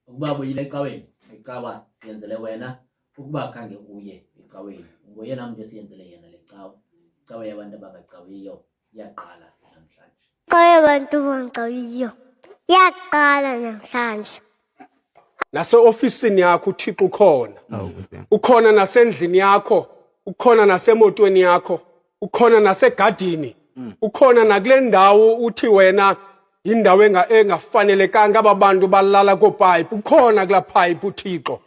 ukuba buyile ecaweni, icawa siyenzele wena, ukuba khange uye ecaweni ngoyena muntu esiyenzele yena le cawa. Icawa yabantu abangacawiyo iyaqala namhlanje. Icawa yabantu abangacawiyo iyaqala namhlanje. Nase-ofisini yakho uThixo ukhona. Ukhona nasendlini yakho, ukhona nasemotweni yakho, ukhona nasegadini, ukhona nakule ndawo uthi wena indawo engafanelekanga abantu balala koopayipi. Ukhona kulaa payipi uThixo.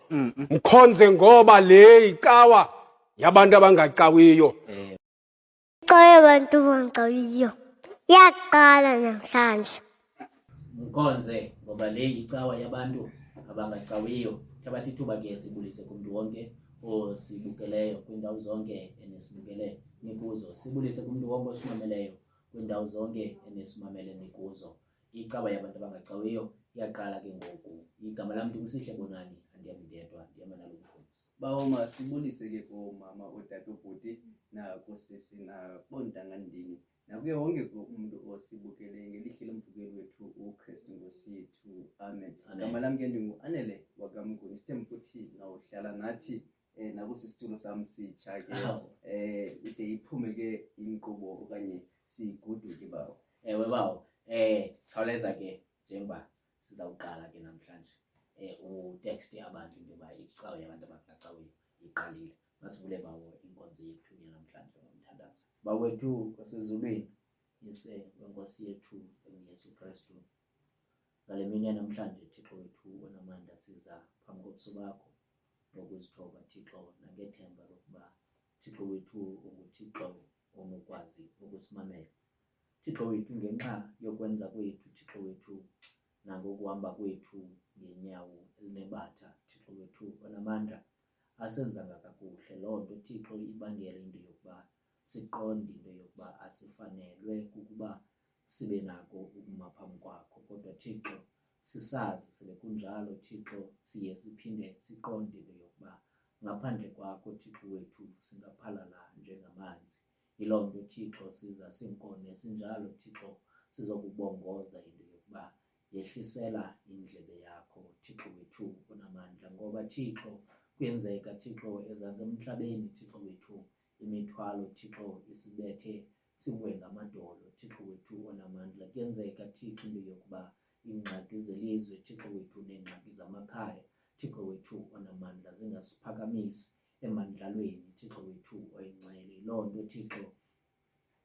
Mkhonze ngoba le icawa yabantu abangacawiyo. Icawa yabantu abangacawiyo iyaqala namhlanje. Mkhonze ngoba le icawa yabantu abangacawiyo. Thabatha ithuba ke sibulise kumntu wonke osibukeleyo kwiindawo zonke enisibukele nikuzo. Sibulise kumntu wonke osimameleyo kwiindawo zonke enisimamele nikuzo. Icawa yabantu abangacawiyo iyaqala ke ngoku. Igama lam ndinguSihle Bonani, andiyam ndedwa, ndihamba nalo mkhosi. Bawoma sibulise ke koomama, ootata, oobhuti nakoosisi nakoontangandini nakuye wonke umntu osibukele ngelihle lomvukeli wethu uKristu Nkosi yethu. Amen. Igama lam ke ndingu-Anele wakamnguni. Sithemba ukuthi nawuhlala nathi nakwesi situlo sam sitsha ke ide iphume ke inkqubo okanye sigoduke bawo. Ewe bawo, khawuleza ke njengoba sizawuqala ke namhlanje utekste abantu into yoba icawa yabantu abangacawiyo iqalile. Masivule bawo inkonzo yethu yanamhlanje ngomthandazo. Bawethu wasezulwini, yise wenkosi yethu uYesu Kristu, ngale mini yanamhlanje Thixo wethu onamandla siza phambi kobuso bakho ngokuzithoba Thixo nangethemba lokuba Thixo wethu unguThixo onokwazi ukusimamela. Thixo wethu ngenxa yokwenza kwethu Thixo wethu nangokuhamba kwethu ngenyawo elinebatha Thixo wethu onamandla asenzanga kakuhle. Loo nto Thixo ibangela into yokuba siqonde into yokuba asifanelwe kukuba sibe nako ukuma phambi kwakho, kodwa Thixo sisazi sibe kunjalo Thixo siye siphinde siqonde into yokuba ngaphandle kwakho Thixo wethu singaphalala njengamanzi. Yiloo nto Thixo siza sinkone sinjalo Thixo sizokubongoza into yokuba yehlisela indlebe yakho Thixo wethu onamandla, ngoba Thixo kuyenzeka Thixo ezantsi emhlabeni Thixo wethu imithwalo Thixo isibethe sibuye ngamadolo Thixo wethu onamandla. Kuyenzeka Thixo into yokuba iingxaki zelizwe Thixo wethu neengxaki zamakhaya Thixo wethu onamandla zingasiphakamisi emandlalweni Thixo wethu oyingcwele. Loo nto Thixo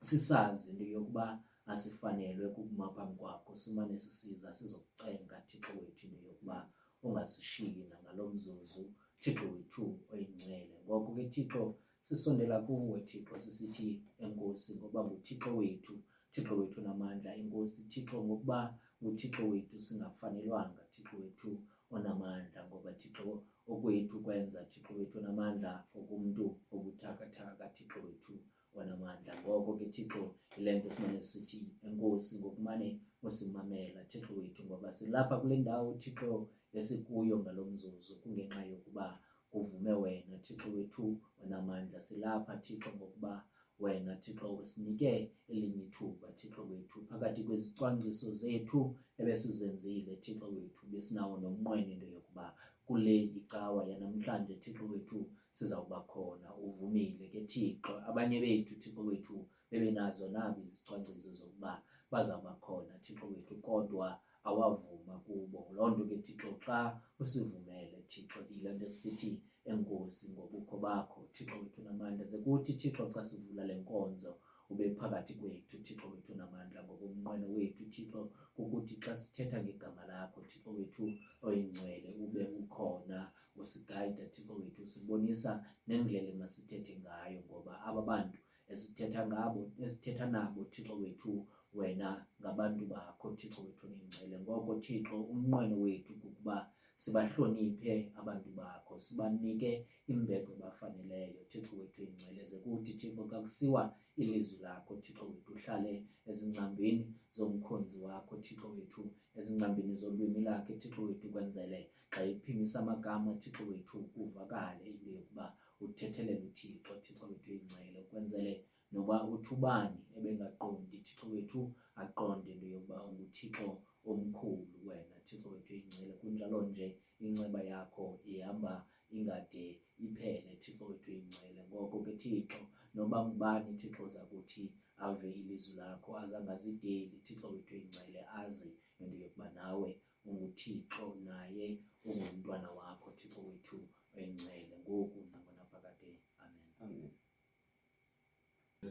sisazi into yokuba asifanelwe kukuma phambi kwakho, simane sisiza sizokucenga Thixo wethu into yokuba ungasishiyi nangalo mzuzu Thixo wethu oyingcwele. Ngoko ke Thixo sisondela kuwe Thixo sisithi enkosi ngoba nguThixo wethu, Thixo wethu onamandla. Enkosi Thixo ngokuba nguThixo wethu singafanelwanga Thixo wethu onamandla, ngoba Thixo okwethu kwenza Thixo wethu onamandla okumntu obuthakathaka Thixo wethu onamandla. Ngoko ke Thixo yile nto simane sithi enkosi ngokumane usimamela Thixo wethu, ngoba silapha kule ndawo Thixo esikuyo ngalo mzuzu kungenxa yokuba uvume wena Thixo wethu onamandla. Silapha Thixo ngokuba wena Thixo usinike elinye ithuba Thixo wethu phakathi kwezicwangciso zethu ebesizenzile Thixo wethu, besinawo nomnqweno into yokuba kule icawa yanamhlanje Thixo wethu sizawuba khona. Uvumile ke Thixo abanye bethu Thixo wethu bebenazo nabo izicwangciso zokuba bazawuba khona Thixo wethu, kodwa awavuma kubo. Loo nto ke Thixo xa usivumele Thixo yile nto sithi enkosi ngobukho bakho Thixo wethu onamandla. Ze kuthi Thixo xa sivula le nkonzo ube phakathi kwethu Thixo wethu onamandla, ngoba umnqweno wethu Thixo kukuthi xa sithetha ngegama lakho Thixo wethu oyingcwele ube ukhona usigayida Thixo wethu, sibonisa nendlela emasithethe ngayo, ngoba aba bantu esithetha nabo Thixo wethu wena ngabantu bakho Thixo wethu oyingcwele. Ngoko Thixo umnqweno wethu kukuba sibahloniphe abantu bakho, sibanike imbeko bafaneleyo Thixo wethu oyingcwele. Ze kuthi Thixo xa kusiwa ilizwi lakho Thixo wethu uhlale ezingcambini zomkhonzi wakho Thixo wethu, ezingcambini zolwimi lakhe Thixo wethu, kwenzele xa iphimisa amagama Thixo wethu kuvakale into yokuba uthethelela uThixo Thixo wethu oyingcwele, kwenzele noba uthubani ebengaqondi Thixo wethu aqonde into yokuba unguThixo omkhulu wena Thixo wethu oyingcwele. Kunjalo nje inceba yakho ihamba ingade iphele Thixo wethu oyingcwele. Ngoko ke Thixo, noba ngubani Thixo zakuthi ave ilizwi lakho azangazideli Thixo wethu oyingcwele, azi into yokuba nawe unguThixo naye ungumntwana wakho Thixo wethu oyingcwele, ngoku naphakade. Amen. Amen.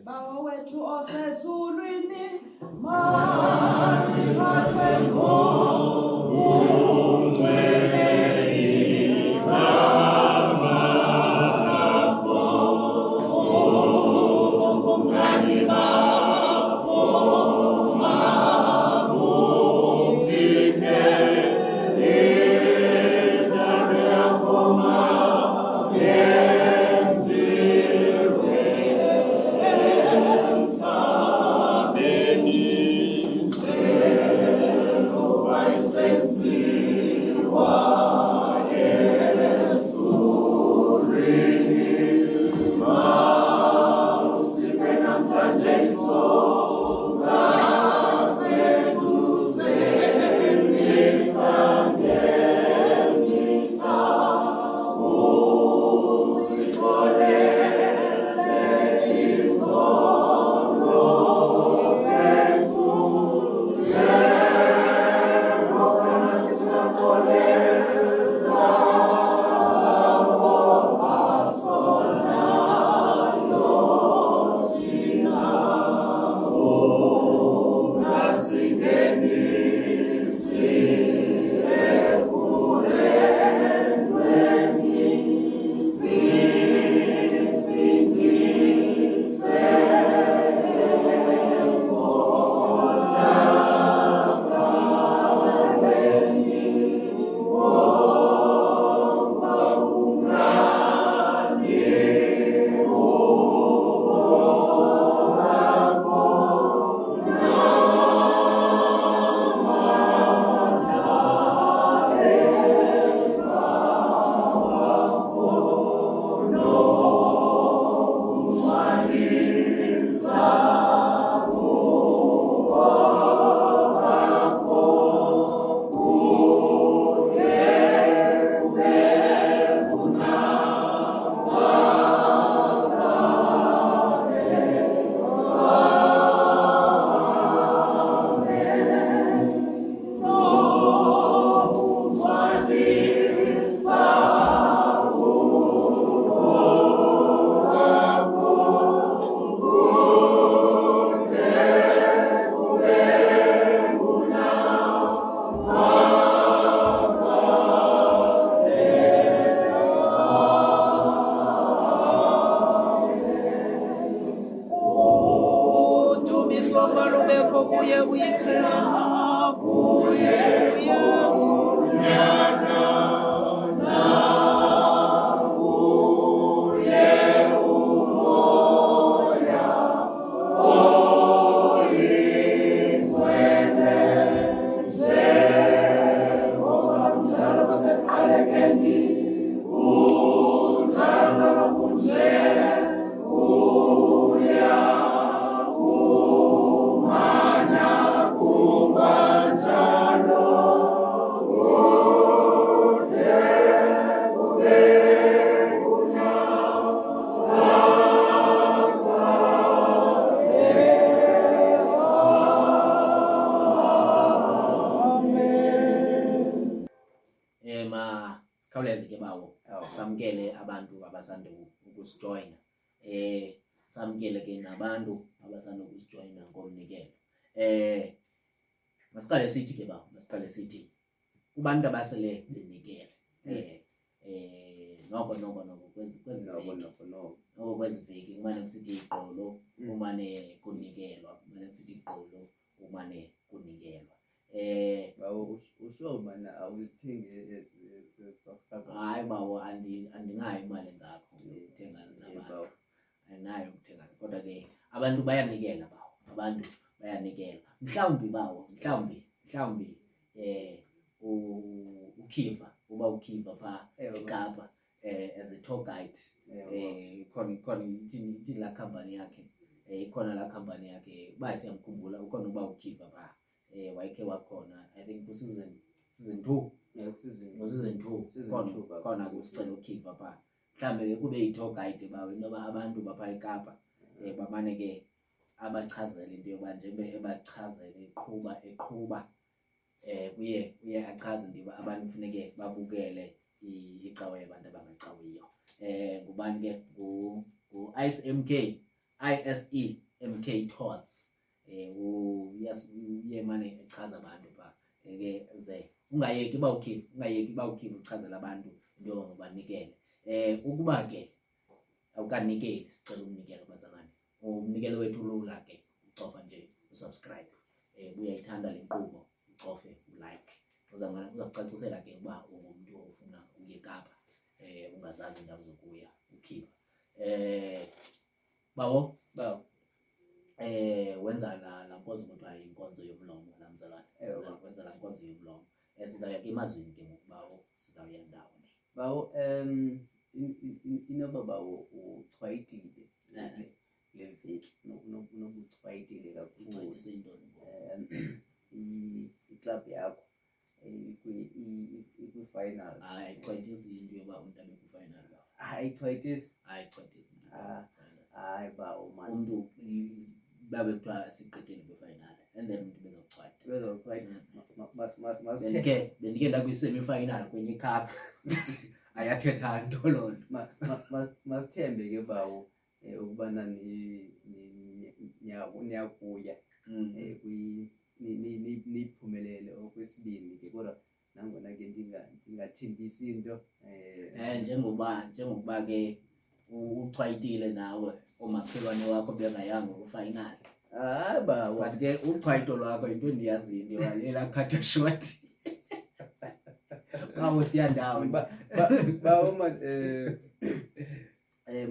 Bawo wethu osezulwini, mandiphathwe ngokungcwele igama lakho, ubungcwele bakho mabufike endaweni yakho mayenziwe emhlabeni njengoba isenziwa ezulwini. Mawusiphe namhlanje isonka sethu semihla ngemihla, usixolele izono zethu njengoba nathi sixolela abo basonayo thina. Ungasingenisi ekulendweni, sisindise enkohlaneni. Ngoba ungani udumiso malubekho kuye uyisema kuye uyesu sikhawuleze ke bawo samkele abantu abasanda ukusijoyina. Samkele ke nabantu abasanda ukusijoyina ngomnikelo. Masiqale sithi ke bawo, masiqale sithi kubantu abasele benikele. Noko kwezi veki kumane kusithi iqolo umane kunikelwa, kumane kusithi iqolo umane kunikelwa. Bawo usho mana awuzithengi ezisafaka. Hayi bawo, andinayo imali engakho ukuthenga nabantu. Andinayo ukuthenga, kodwa ke abantu bayanikela bawo, abantu bayanikela. Mhlawumbi bawo, mhlawumbi uKhiva, uba uKhiva pha eKapa as a tour guide, khona ithi la company yakhe, ikhona la company yakhe, uba siyamkhumbula ukhona uba uKhiva pha wayekhe wakhona I think season 2 season 2 khona kusicela ukhipha pha mhlambe kube yi-tour guide bawe ngoba abantu bapha eKapa bamane ke abachazela into yoba njengoba ebachazela eqhuba kuye achaze into yoba abantu kufuneke babukele icawa yabantu abangacawiyo ngubani ke ISE MK Tours uye mane echaza abantu pha ke ze ungayeki bawukhipha uchazela abantu into ngobanikele ukuba ke awukanikeli sicela umnikelo bazalwane umnikelo wethu lula ke ucofa nje usubscribe uyayithanda le nkqubo ucofe ulike uzakucacisela ke uba ungumuntu ofuna ukuya eKapa ungazazi indawo zokuya ukhipha bawo wenza la nkonzo kodwa inkonzo yomlomo namzalwane wenza la nkonzo yomlomo sizawuya ke emazweni ke ngokubawo sizawuya ndawo bawo inoba bawo uchwayitile le veki nobuchwayitile kakhulu i-club yakho ikwi-final ayichwayitisi into yoba umuntu abe kwi-final ayichwayitisi hayi bawo manje umuntu babe kuthiwa siqedile kwi-final and then umuntu bezawuchwayita bendike ndakwi-semi-final kwenye icup ayathetha nto loo nto masithembe ke bawo ukubana niyakuya niphumelele okwesibini ke kodwa nangona ke ndingathembisi into njengokuba ke uchwayitile nawe omakhelwane wakho bengayanga ku-final hayi bawo but ke uchwayito lwakho into endiyaziyo ndiwalela khatha short bawo siyandawo bawo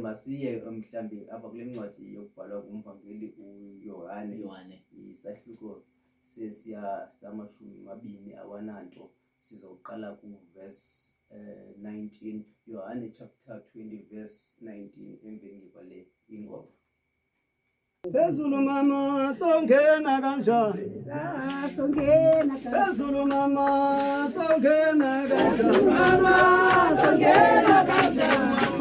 masiye mhlambi apha kule ncwadi yokubhalwa ngumvangeli uYohane isahluko samashumi awananto sizoqala kuverse 19 Yohane chapter 20 verse 19 emveni kwale ingoma Phezulu mama songena kanjani Phezulu mama songena kanjani Mama songena kanjani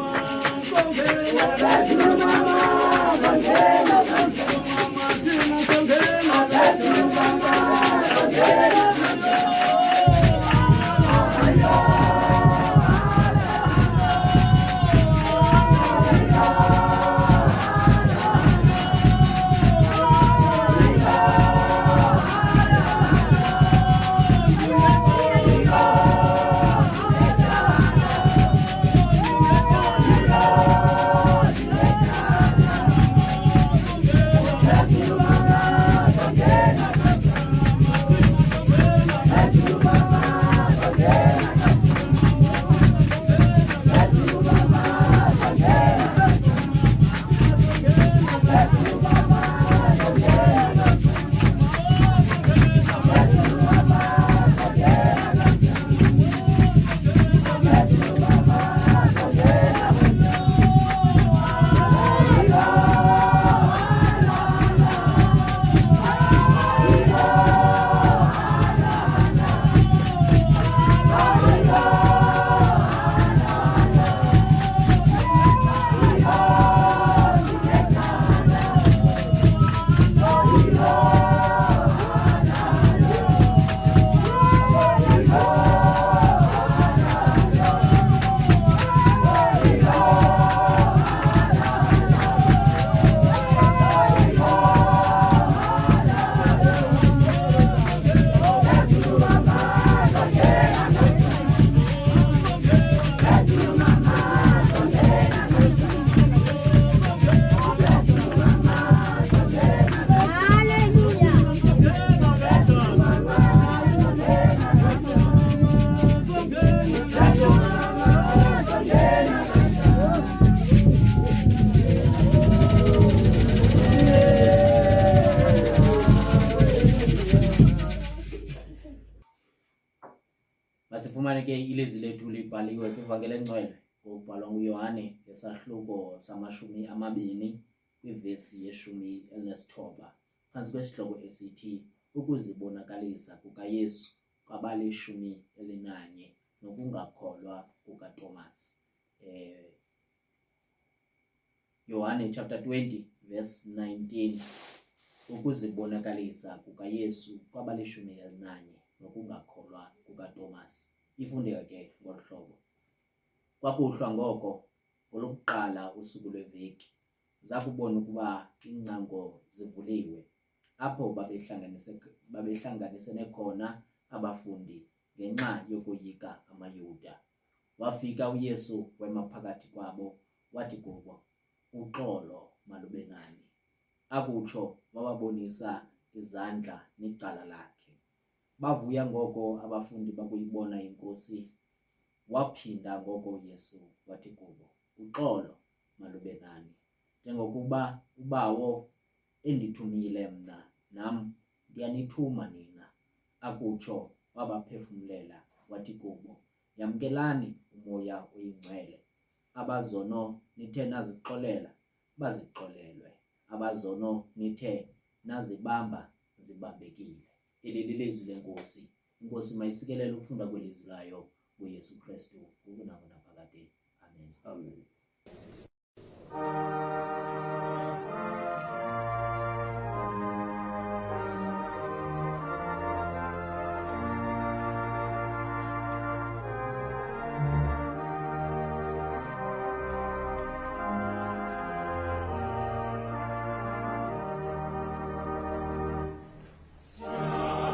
Masifumane ke ilizwi lethu libhaliwe kwivangeli engcwele ngokubhalwa nguYohane ngesahluko samashumi amabini kwivesi yeshumi elinesithoba phantsi kwesihloko esithi ukuzibonakalisa kukaYesu kwabali-11 nokungakholwa kukaThomas. Yohane chapter 20 verse 19, ukuzibonakalisa kukaYesu kwabali-11 nokungakholwa kukaThomas. Ifundeka ke ngolu hlobo: kwakuhlwa ngoko ngolokuqala usuku lweveki, zakubona ukuba iingcango zivuliwe, apho babehlanganisene khona abafundi ngenxa yokoyika amaYuda. Wafika uYesu wema phakathi kwabo, wathi kubo, "Uxolo malube nani." Akutsho wababonisa izandla necala lakhe. Bavuya ngoko abafundi bakuyibona iNkosi. Waphinda ngoko uYesu wathi kubo, "Uxolo malube nani. Njengokuba uBawo endithumile mna, nam ndiyanithuma nina." Akutsho wabaphefumlela wathi kubo, "Yamkelani umoya oyingcwele. Abazono nithe nazixolela, bazixolelwe. Abazono nithe nazibamba, zibambekile." Eli lilizwi lenkosi. Inkosi mayisikelele ukufunda kwelizwi layo kuYesu Kristu ngoku naphakade. Amen. Amen. Siamo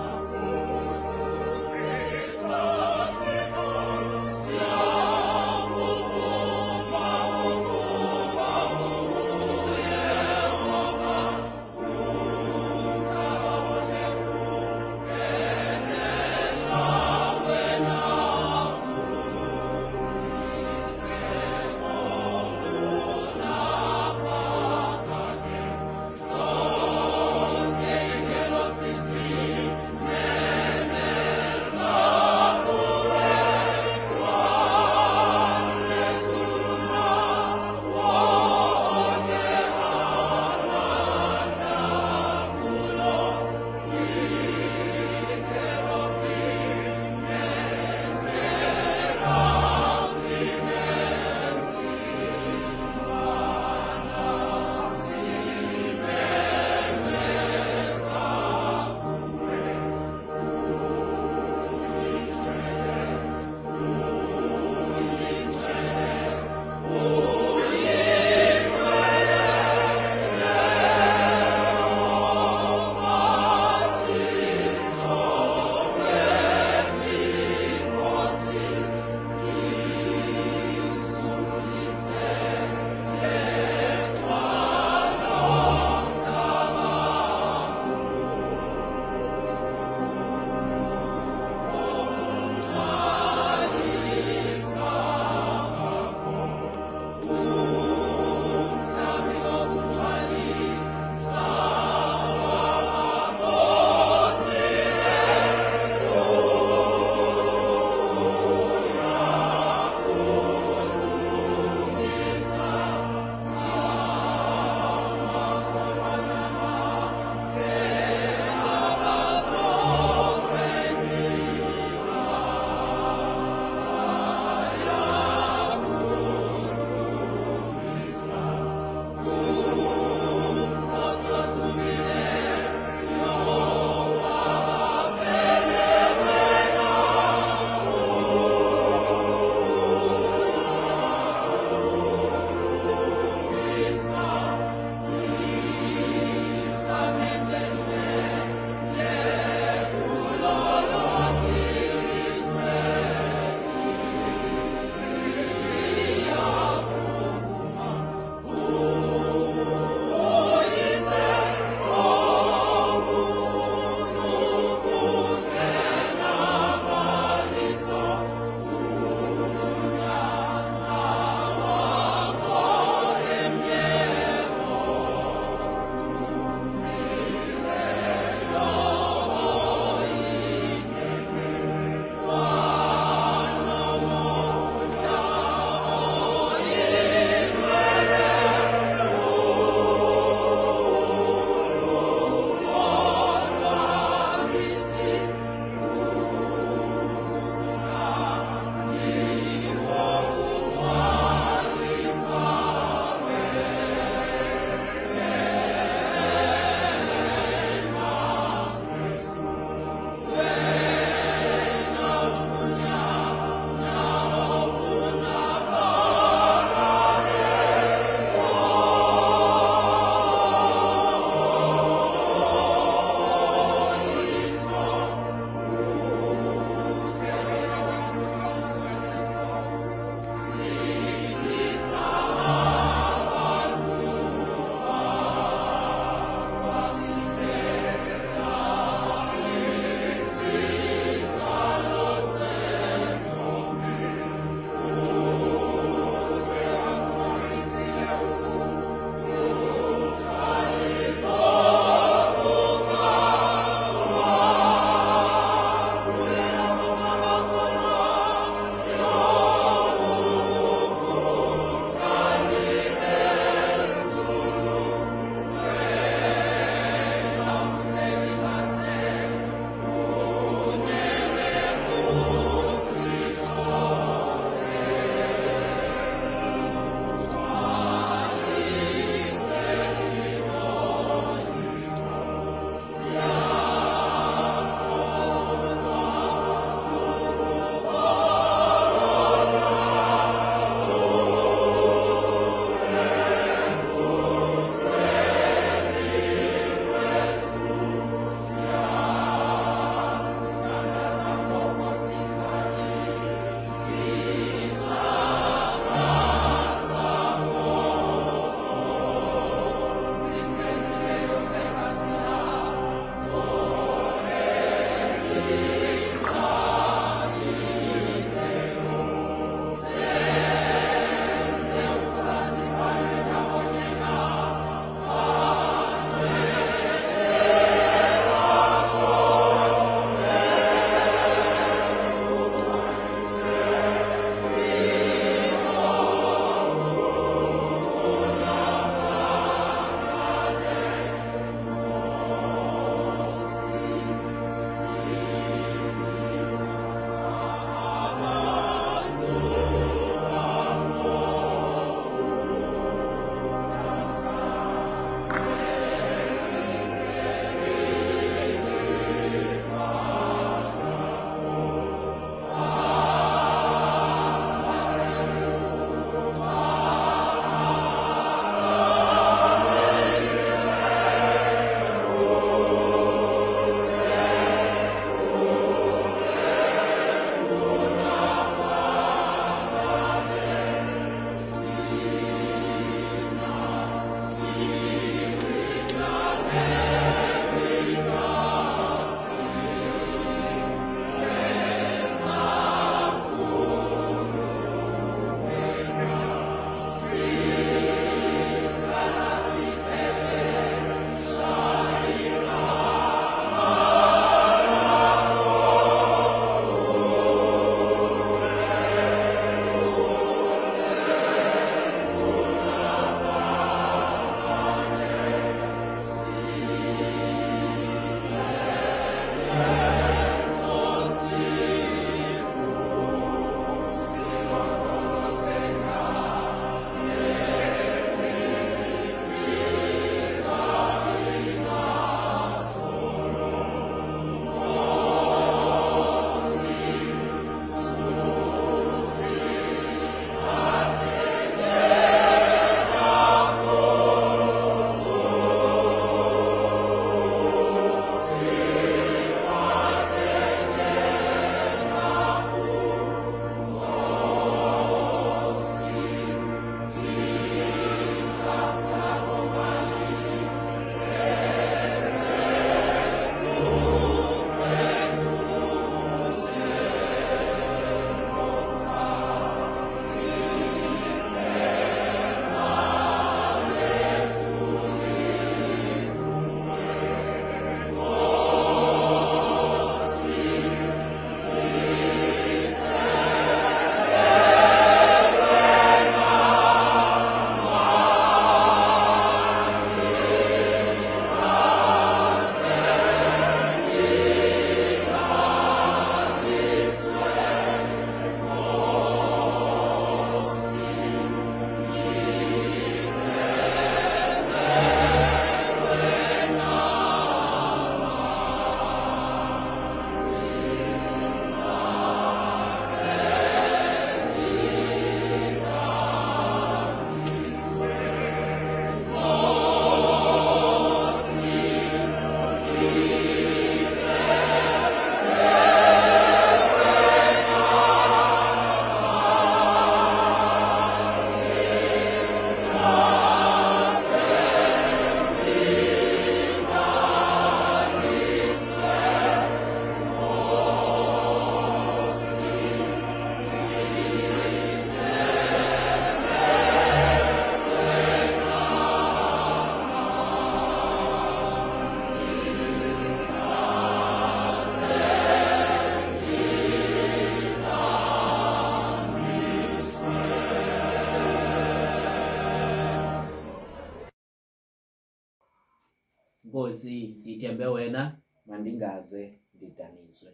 Nkosi ndithembe wena mandingaze ndidaniswe.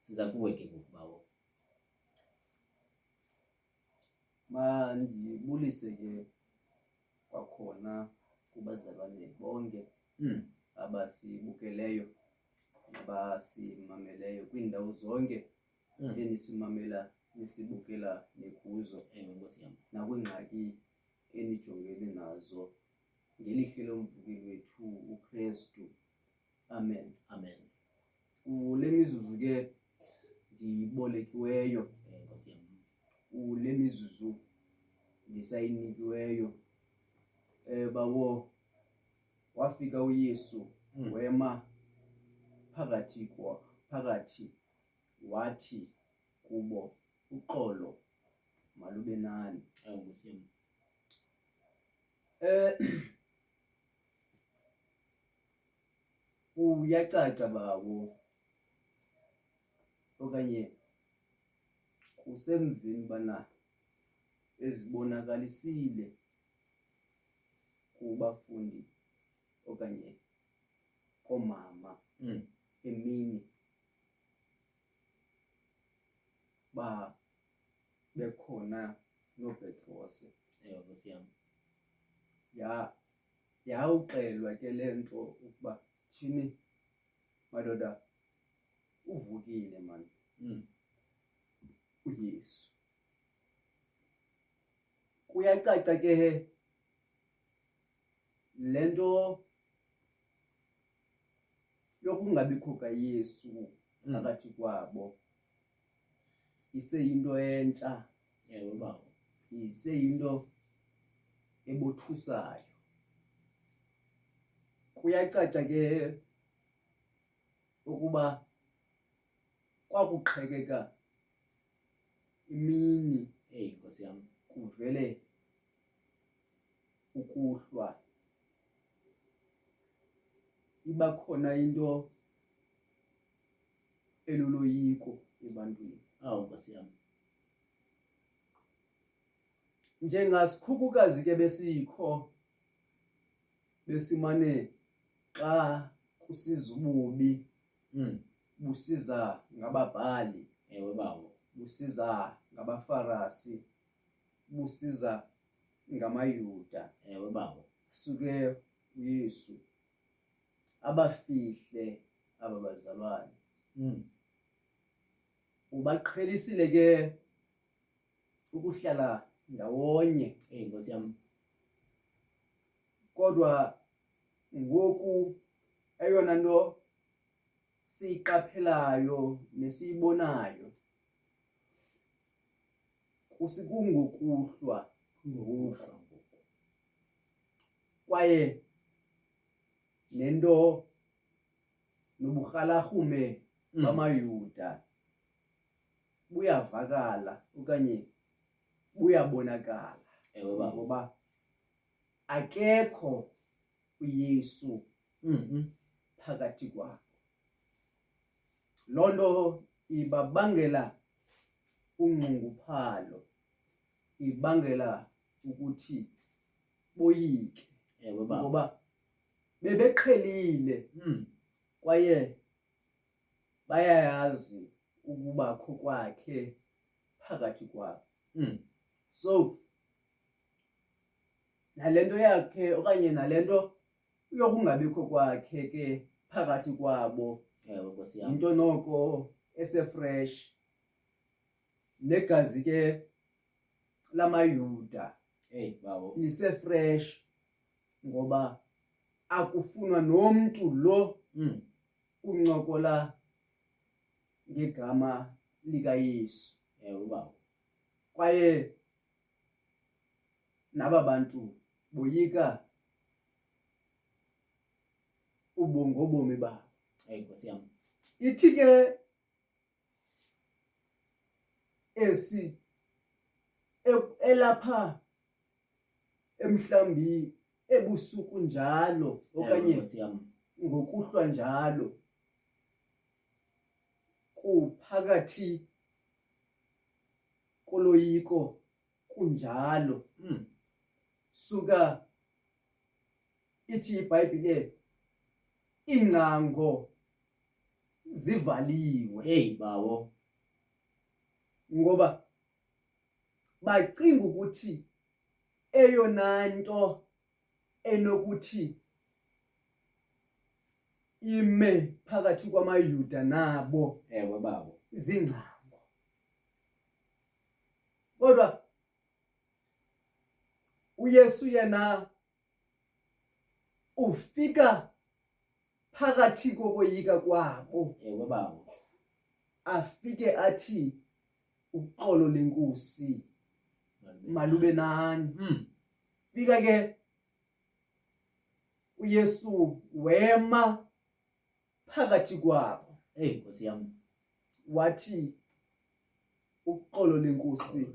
Siza kuwe ke ngoku bawo. Mandibulise ke kwakhona kubazalwane bonke abasibukeleyo abasimameleyo kwiindawo zonke enisimamela nisibukela nekuzo Nkosi yam. nakwiingxaki enijongene nazo ngelihle lomvukeli wethu uKristu. Amen. Amen. Kule mizuzu ke ndibolekiweyo, Nkosi yam. kule mizuzu ndisayinikiweyo, bawo wafika uYesu wema phakathi wathi kubo, uxolo malube nani. Nkosi yam. Uyacaca bawo okanye kusemveni bana ezibonakalisile kubafundi okanye komama emini ba bekhona noPetrose. Nkosi yam. Yawuxelwa ke le nto ukuba thini madoda uvukile mani uYesu. Kuyacaca ke le nto yokungabikho kaYesu phakathi kwabo iseyinto entsha, bawo. iseyinto ebothusayo. Kuyacaca ke ukuba kwakuqhekeka imini Nkosi yam. kuvele ukuhlwa, iba khona into eluloyiko ebantwini. Nkosi yam. Njengasikhukukazi ke besikho besimane xa kusiza ububi busiza ngababhali, bawo. busiza ngabafarasi, busiza ngamaYuda, bawo. suke uYesu abafihle aba bazalwane. Ubaqhelisile ke ukuhlala ndawonye. Nkosi yam. Kodwa ngoku eyona nto siyiqaphelayo nesiyibonayo kungokuhlwa ngoku, kwaye nento noburhalarhume bamaYuda buyavakala okanye buyabonakala ngoba akekho uYesu phakathi kwabo. Loo nto ibabangela unxunguphalo, ibangela ukuthi boyike ngoba bebeqhelile kwaye bayayazi ukubakho kwakhe phakathi kwabo. So nalento yakhe okanye nalento yokungabikho kwakhe ke phakathi kwabo Nkosi yam. into noko esefresh, negazi ke lamaYuda bawo. lisefresh ngoba akufunwa nomntu lo uncokola ngegama likaYesu. bawo. Kwaye naba bantu boyika ubongobomi babo. Nkosi yam. Ithi ke elapha emhlambi ebusuku njalo okanye Nkosi yam. ngokuhlwa njalo kuphakathi koloyiko kunjalo. Suka ithi iBhayibhile ingcango zivaliwe hey bawo ngoba bacinga ukuthi eyona nto enokuthi ime phakathi kwamaYuda nabo ewe bawo zingcango. Kodwa uYesu yena ufika phakathi kokoyika kwabo, ewe bawo afike athi uxolo lenkosi malube nani. Fika ke uYesu wema phakathi kwabo, hey Nkosi yami wathi uxolo lenkosi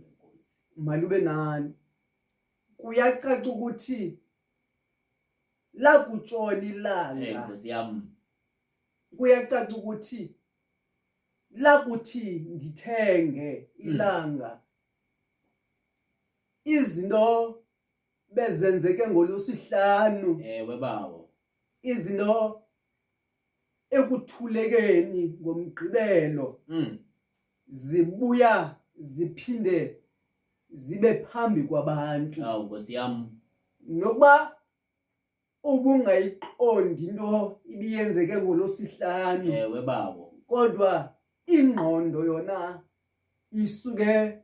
malube nani. Kuyacaca ukuthi la kutshona hey ilanga, Nkosi yami kuyacaca ukuthi la kuthi ndithenge ilanga, izinto bezenzeke ngolosihlanu, ewe bawo izinto ekuthulekeni ngomgqibelo zibuya ziphinde zibe phambi kwabantu. awu Nkosi yami Nokuba ubungayiqondi into ibiyenzeke ngolosihlanu, ewe bawo kodwa ingqondo yona isuke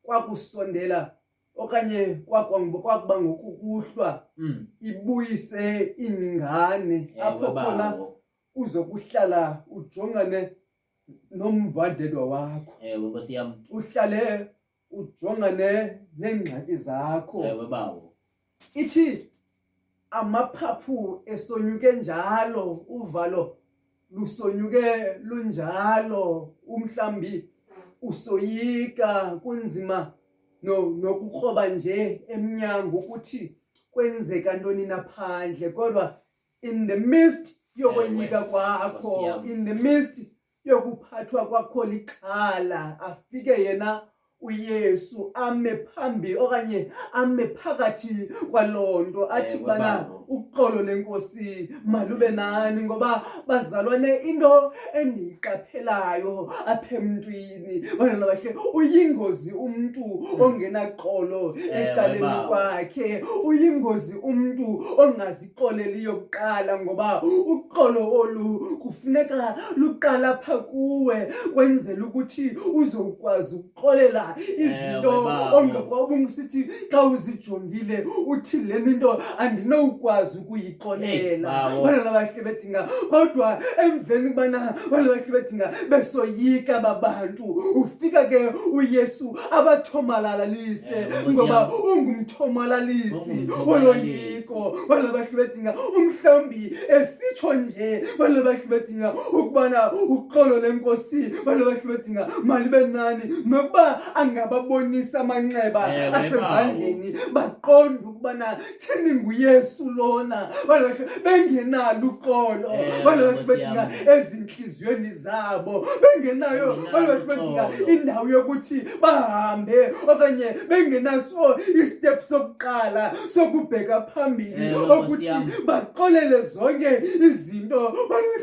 kwakusondela okanye kwakuba ngokukuhlwa ibuyise ingane apho khona uzokuhlala ujongane nomvadedwa wakho, ewe Nkosi yami uhlale ujongane neengxaki zakho. ewe bawo Ithi amaphaphu esonyuke njalo, uvalo lusonyuke lunjalo, umhlambi usoyika kunzima nokukroba nje emnyango ukuthi kwenzeka ntoni naphandle. Kodwa in the midst yokoyika kwakho, in the midst yokuphathwa kwakho lixhala, afike yena uYesu ame phambi okanye ame phakathi kwalonto athi bana uxolo lenkosi malube nani. Ngoba bazalwane, into endiyiqaphelayo apha emntwini bana bakhe, uyingozi umntu ongenaxolo ecaleni kwakhe, uyingozi umntu ongazixoleliyo kuqala, ngoba uxolo olu kufuneka luqala pha kuwe kwenzela ukuthi uzokwazi ukuxolela izinto ongekwabusithi xa uzijongile uthi lena into andinokwazi ukuyixolela. Bana bahle bedinga, kodwa emveni kubana bana bahle bedinga besoyika babantu, ufika ke uYesu abathomalalise, ngoba ungumthomalalisi woloyiko. Bana bahle bedinga umhlambi esitsho nje bana bahle bedinga ukubana uxolo lenkosi bana bahle bedinga malibe nani, nokuba angababonisa amanxeba asezandleni baqonda ukubana thini nguYesu lona, bengenalo uxolo bedinga ezinhliziyweni zabo, bengenayo bedinga indawo yokuthi bahambe okanye bengenaso istep sokuqala sokubheka phambili ukuthi baxolele zonke izinto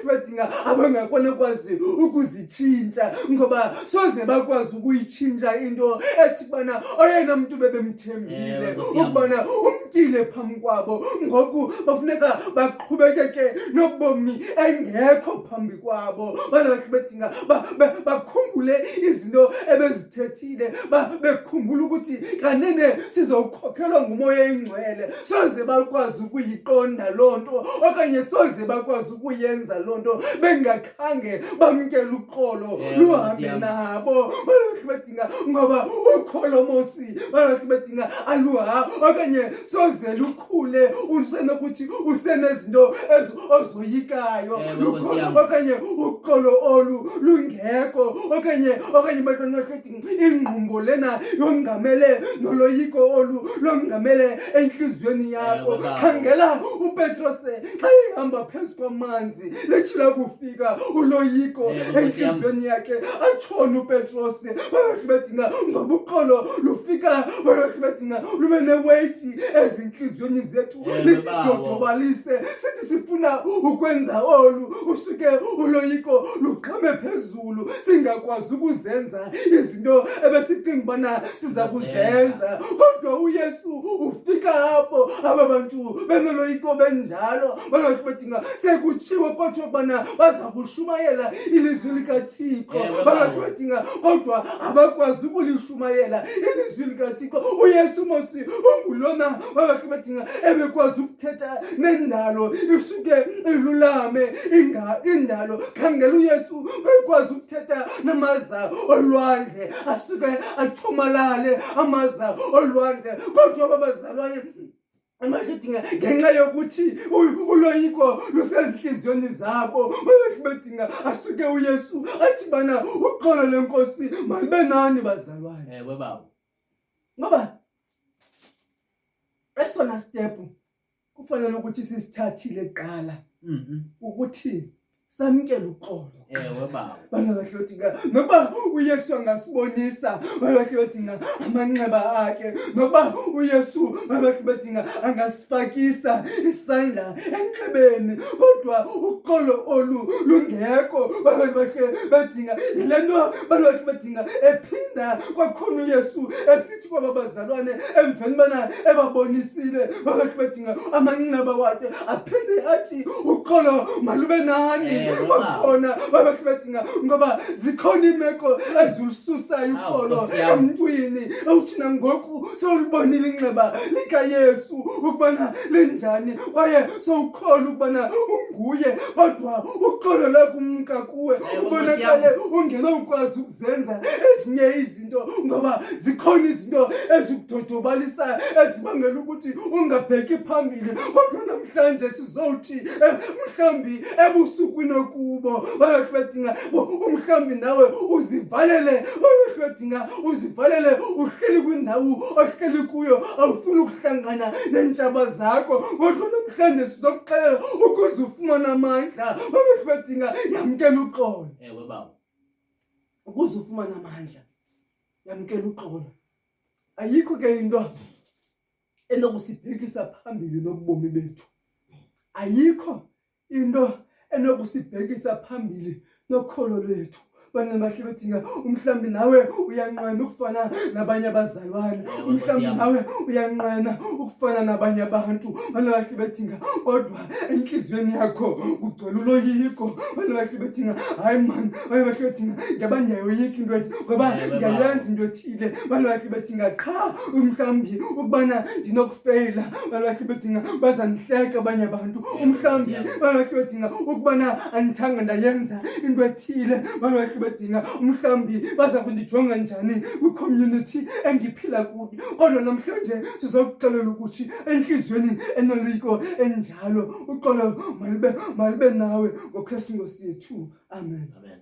bedinga abangakona kwazi ukuzitshintsha, ngoba soze bakwazi ukuyitshintsha into ethi bana oyena muntu bebemthembile ukubana umkile phambi kwabo, ngoku bafuneka baqhubekeke nobomi engekho phambi kwabo. Bana bedinga bakhumbule izinto ebezithethile, bekhumbula ukuthi kanene sizokhokhelwa ngumoya engcwele, soze bakwazi ukuyiqonda loo nto okanye soze bakwazi ukuyenza loo nto bengakhange bamkele uxolo luhambe nabo. Bedinga ngoba ukholomosi bedinga aluha okanye soze lukhule usenokuthi usenezinto ozoyikayo okanye uxolo olu lungekho okanye bantwana bedinga ingqumbo lena yongamele noloyiko olu longamele enhliziyweni yakho uloyiko. Baba. Khangela uPetros xa ehamba phezu kwamanzi lechila kufika uloyiko enhliziyweni yakhe atshona uPetros. Bayothi bedinga ngoba uqolo lufika, bayothi bedinga lube neweight ezinhliziyweni zethu lisidodobalise. Sithi sifuna ukwenza olu usuke uloyiko luqhame phezulu singakwazi ukuzenza izinto ebesicinga ubana siza kuzenza. Kodwa uYesu ufika hapo aba bantu benoloyiko benjalo bayothi bedinga sekutshiwo kodwa ubana baza kushumayela ilizwi likaThixo. Bayothi bedinga kodwa abakwazi ukulishumayela ilizwi likaThixo. uYesu mosi ungulona bayothi bedinga ebekwazi ukuthetha nendalo isuke ilulame indalo. Khangela uYesu bekwazi ukuthetha namaza olwandle asuke athomalale amaza olwandle. Kodwa babazalwane amadinga ngenxa yokuthi uloyiko lusezinhliziyweni zabo bayothi bedinga asuke uYesu athi bana uqolo lenkosi malibe nani bazalwane. Baba. Ngoba esona step kufanele ukuthi sisithathile kuqala ukuthi samkele uqolo. Baba. Bana bahlodinga noba uYesu angasibonisa bahlodinga amanxeba akhe, noba uYesu bahlodinga angasifakisa isandla enxebeni, kodwa uqolo olu lungekho. Bahlodinga lento bahlodinga ephinda kwakhona uYesu esithi kwaba bazalwane emveni bana ebabonisile bahlodinga amanxeba wakhe aphinde athi uqolo malube nani. Kwakhona bahlodinga ngoba zikhona imeko ezilususayo uqolo emntwini ewuthina ngoku sewulibonile inxeba likaYesu ukubana linjani kwaye sewukholwa ukubana unguye, kodwa uqolo lakho umka kuwe ubonakale ungenokwazi ukuzenza ezinye izinto ngoba zikhona izinto ezikudodobalisayo ezibangela ukuthi ungabheki phambili. Kodwa namhlanje sizowuthi mhlawumbi ebusukwini okubo bayohlodinga umhlawumbi nawe uzivalele, bayohlodinga uzivalele uhleli kwindawo ohleli kuyo awufuni ukuhlangana neentshaba zakho. Kodwa namhlanje sizokuxelela ukuze ufumane amandla bayohlodinga yamkela uqolo. Baba. Ukuze ufumane amandla yamkela uqolo. Ayikho ke into enokusibhekisa phambili nobomi bethu. Ayikho into enokusibhekisa phambili nokholo lwethu. Bana bahle bedinga umhlambi nawe uyanqena ukufana nabanye abazalwane, umhlambi nawe uyanqena ukufana nabanye abantu. Bana bahle bedinga kodwa enhliziyweni yakho kugcwele uloyiko. Bana bahle bedinga hayi man, bana bahle bedinga ngaba ndiyayoyika into ethi ngoba ndiyayenza into ethile. Bana bahle bedinga qha umhlambi ukubana ndinokufeyila. Bana bahle bedinga bazandihleka abanye abantu. Umhlambi bana bahle bedinga ukubana andithanga ndayenza into ethile. Bana bahle bedinga umhlambi baza kundijonga njani kwi-community engiphila kuyo. Kodwa namhlanje sizokuxelela ukuthi enhliziyweni enoloyiko enjalo uqolo malibe nawe ngoKristu Nkosi yethu. Amen. Amen.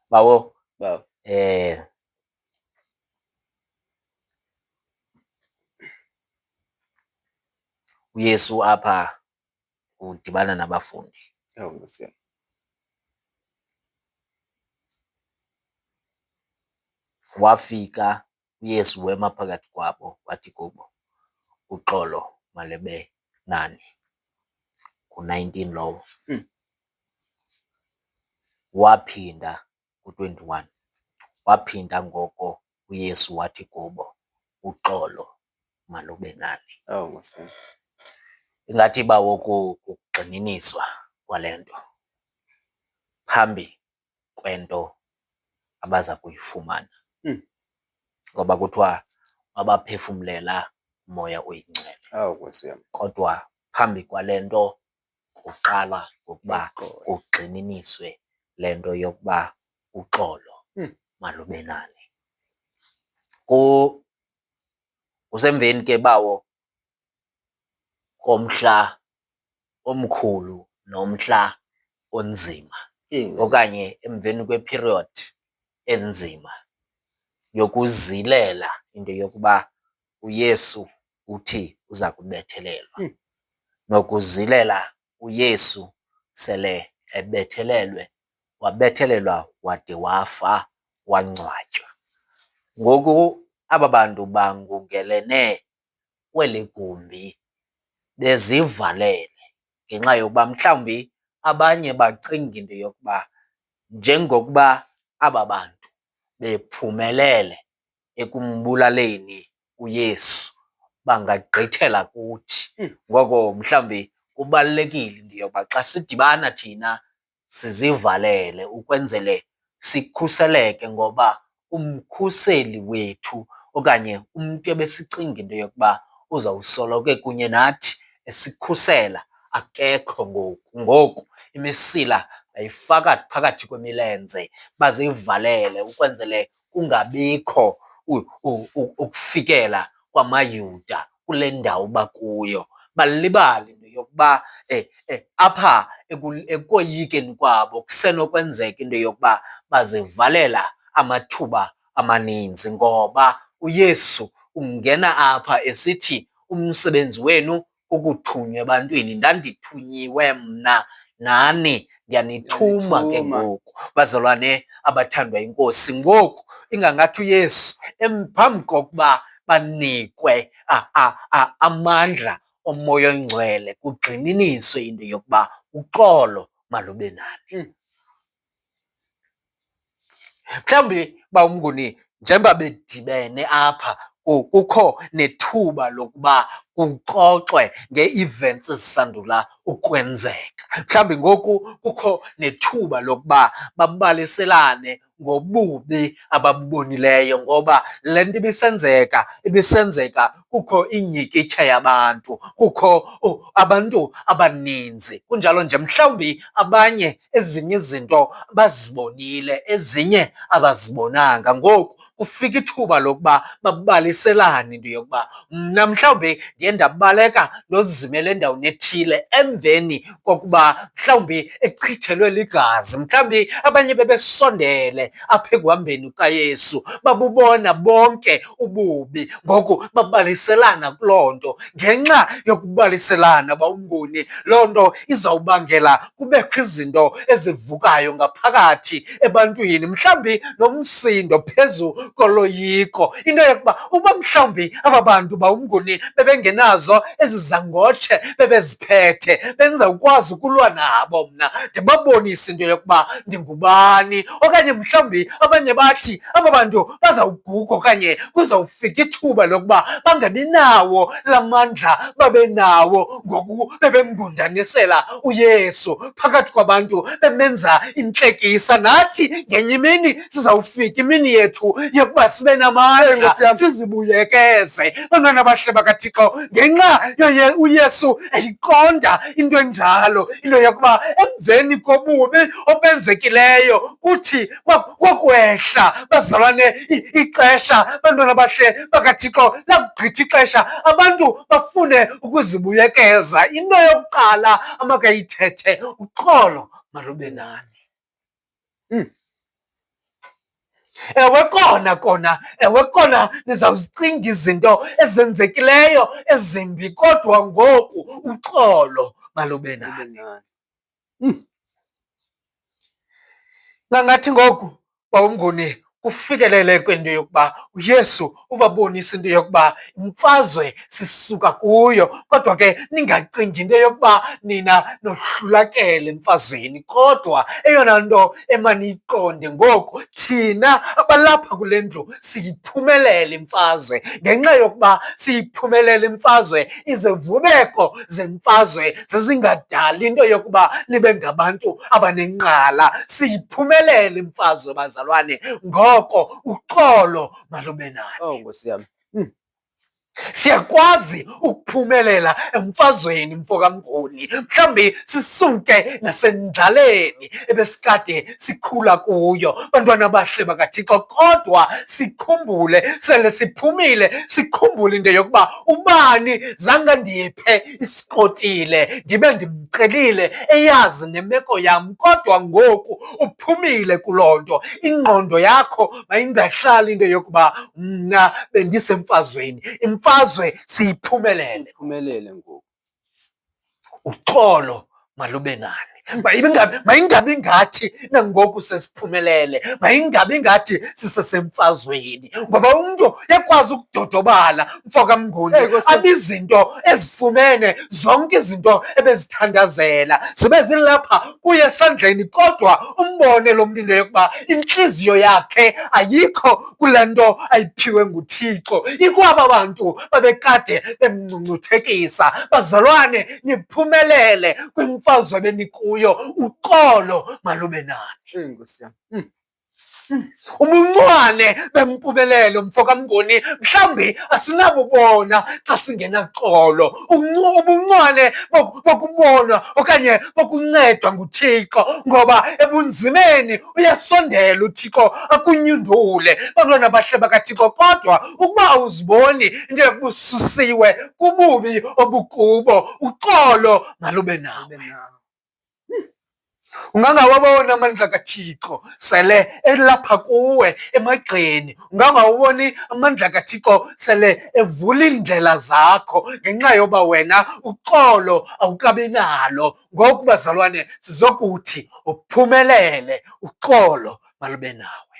Bawo, Wow. uYesu apha udibana nabafundi. Hawu Nkosi yami. Wafika uYesu wema phakathi kwabo wathi kubo, uxolo malube nani. Ku-19 lowo. Waphinda ku-21. Waphinda ngoko uYesu wathi kubo, uxolo malube nani. Hawu Nkosi yami. Ingathi bawo kugxininiswa kwale nto phambi kwento abaza kuyifumana. Ngoba kuthiwa wabaphefumlela umoya oyingcwele. Hawu Nkosi yami. Kodwa phambi kwale nto kuqala ngokuba kugxininiswe le nto yokuba uxolo malube nani. Kusemveni ke bawo komhla omkhulu nomhla onzima, okanye emveni kweperiod enzima yokuzilela into yokuba uYesu uthi uza kubethelelwa, nokuzilela uYesu sele ebethelelwe, wabethelelwa wade wafa wangcwatywa. Ngoku aba bantu bangungelene kweli gumbi bezivalele ngenxa yokuba mhlawumbi abanye bacinga into yokuba njengokuba aba bantu bephumelele ekumbulaleni uYesu bangagqithela kuthi. Ngoko mhlawumbi kubalulekile into yokuba xa sidibana thina sizivalele ukwenzele sikhuseleke, ngoba umkhuseli wethu okanye umntu ebesicinga into yokuba uzawusoloko kunye nathi esikhusela akekho ngoku. Ngoku imisila bayifaka phakathi kwemilenze, bazivalele ukwenzele kungabikho ukufikela kwamaYuda kule ndawo bakuyo. Balibale into yokuba apha ekoyikeni kwabo kusenokwenzeka into yokuba bazivalela amathuba amaninzi, ngoba uYesu ungena apha esithi umsebenzi wenu ukuthunywa ebantwini. Ndandithunyiwe mna, nani ndiyanithuma ke ngoku. Bazalwane abathandwa yiNkosi, ngoku ingangathi uYesu phambi kokuba banikwe amandla omoya oyingcwele kugxininiswe into yokuba uxolo malube nani. Mhlawumbi bawumnguni njengoba bedibene apha kukho nethuba lokuba kuxoxwe ngee-events ezisandula ukwenzeka. Mhlawumbi ngoku kukho nethuba lokuba babaliselane ngobubi ababubonileyo, ngoba le nto ibisenzeka kukho inyikitha yabantu, kukho abantu abaninzi. Kunjalo nje mhlawumbi abanye ezinye izinto bazibonile, ezinye abazibonanga. Ngoku kufika ithuba lokuba babaliselane into yokuba mna mhlawumbi ndiye ndabaleka ndozimele endaweni ethile emveni kokuba mhlawumbi echithelwe ligazi. Mhlawumbi abanye bebesondele apha ekuhambeni kukaYesu, babubona bonke ububi, ngoku babaliselana kuloo nto. Ngenxa yokubaliselana bawumnguni, loo nto izawubangela kubekho izinto ezivukayo ngaphakathi ebantwini, mhlawumbi nomsindo phezu koloyiko. Into yokuba uba mhlawumbi aba bantu bawumnguni bebengenazo ezi zangotshe bebeziphethe, bendizawukwazi ukulwa nabo mna, ndibabonise into yokuba ndingubani. Okanye mhlawumbi abanye bathi aba bantu bazawuguga okanye kuzawufika ithuba lokuba bangabi nawo la mandla babenawo ngoku bebemngundanisela uYesu phakathi kwabantu bemenza intlekisa. Nathi ngenye imini sizawufika imini yethu yokuba sibe namandla sizibuyekeze bantwana abahle bakaThixo ngenxa uYesu eyiqonda into enjalo, into yokuba emveni kobubi obenzekileyo kuthi kwakwehla bazalwane ixesha bantwana abahle bakaThixo lakugqitha ixesha abantu bafune ukuzibuyekeza. Into yokuqala amakayithethe uxolo malube nani. Ewe kona nizawuzicinga izinto ezenzekileyo ezimbi, kodwa ngoku uxolo malube nani. Ngathi ngoku bawumnguni kufikelele kwento yokuba uYesu ubabonisa into yokuba imfazwe sisuka kuyo, kodwa ke ningacingi into yokuba nina nohlulakele emfazweni, kodwa eyona nto emaniyiqonde ngoku thina abalapha kule ndlu siyiphumelele imfazwe. Ngenxa yokuba siyiphumelele imfazwe, izivubeko zemfazwe zizingadali into yokuba nibe ngabantu abanenqala. Siyiphumelele imfazwe bazalwane, ngoko uxolo malube nani. Nkosi yami. Siyakwazi ukuphumelela emfazweni mfokamnguni, mhlawumbi sisuke nasendlaleni ebesikade sikhula kuyo bantwana abahle bakaThixo, kodwa sikhumbule sele siphumile, sikhumbule into yokuba ubani zange ndiyiphe isikotile ndibe ndimcelile eyazi nemeko yam, kodwa ngoku uphumile kuloo nto. Ingqondo yakho mayingahlali into yokuba mna bendisemfazweni. Imfazwe siyiphumelele. Uphumelele ngoku. Uxolo malube nani. Mayingabi ngathi nangoku sesiphumelele, mayingabi ngathi sisesemfazweni, ngoba umntu yakwazi ukudodobala mfokamnguni abizinto ezifumene, zonke izinto ebezithandazela zibe zilapha kuye esandleni, kodwa umbone lo mntu into yokuba intliziyo yakhe ayikho kule nto ayiphiwe nguThixo. Ikwaba bantu babekade bemngcungcuthekisa. Bazalwane, niphumelele kwimfazwe benikuyo. Uxolo malube nani. Nkosi yami. Ubuncwane bempumelelo mfokamnguni mhlawumbi asinabubona xa singenaxolo. Ubuncwane bokubonwa okanye bokuncedwa nguThixo, ngoba ebunzimeni uyasondela uThixo akunyundule bantwana bahle bakaThixo, kodwa ukuba awuziboni into yokuba ususiwe kububi obukubo, uxolo malube nawe. Ungangawabona amandla kaThixo sele elapha kuwe emagxeni. Ungangawuboni amandla kaThixo sele evula iindlela zakho ngenxa yoba wena uxolo awukabi nalo. Ngoku bazalwane sizokuthi uphumelele, uxolo malube nawe.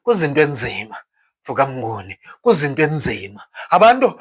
Kuzinto enzima mfokamnguni, kuzinto enzima. Abantu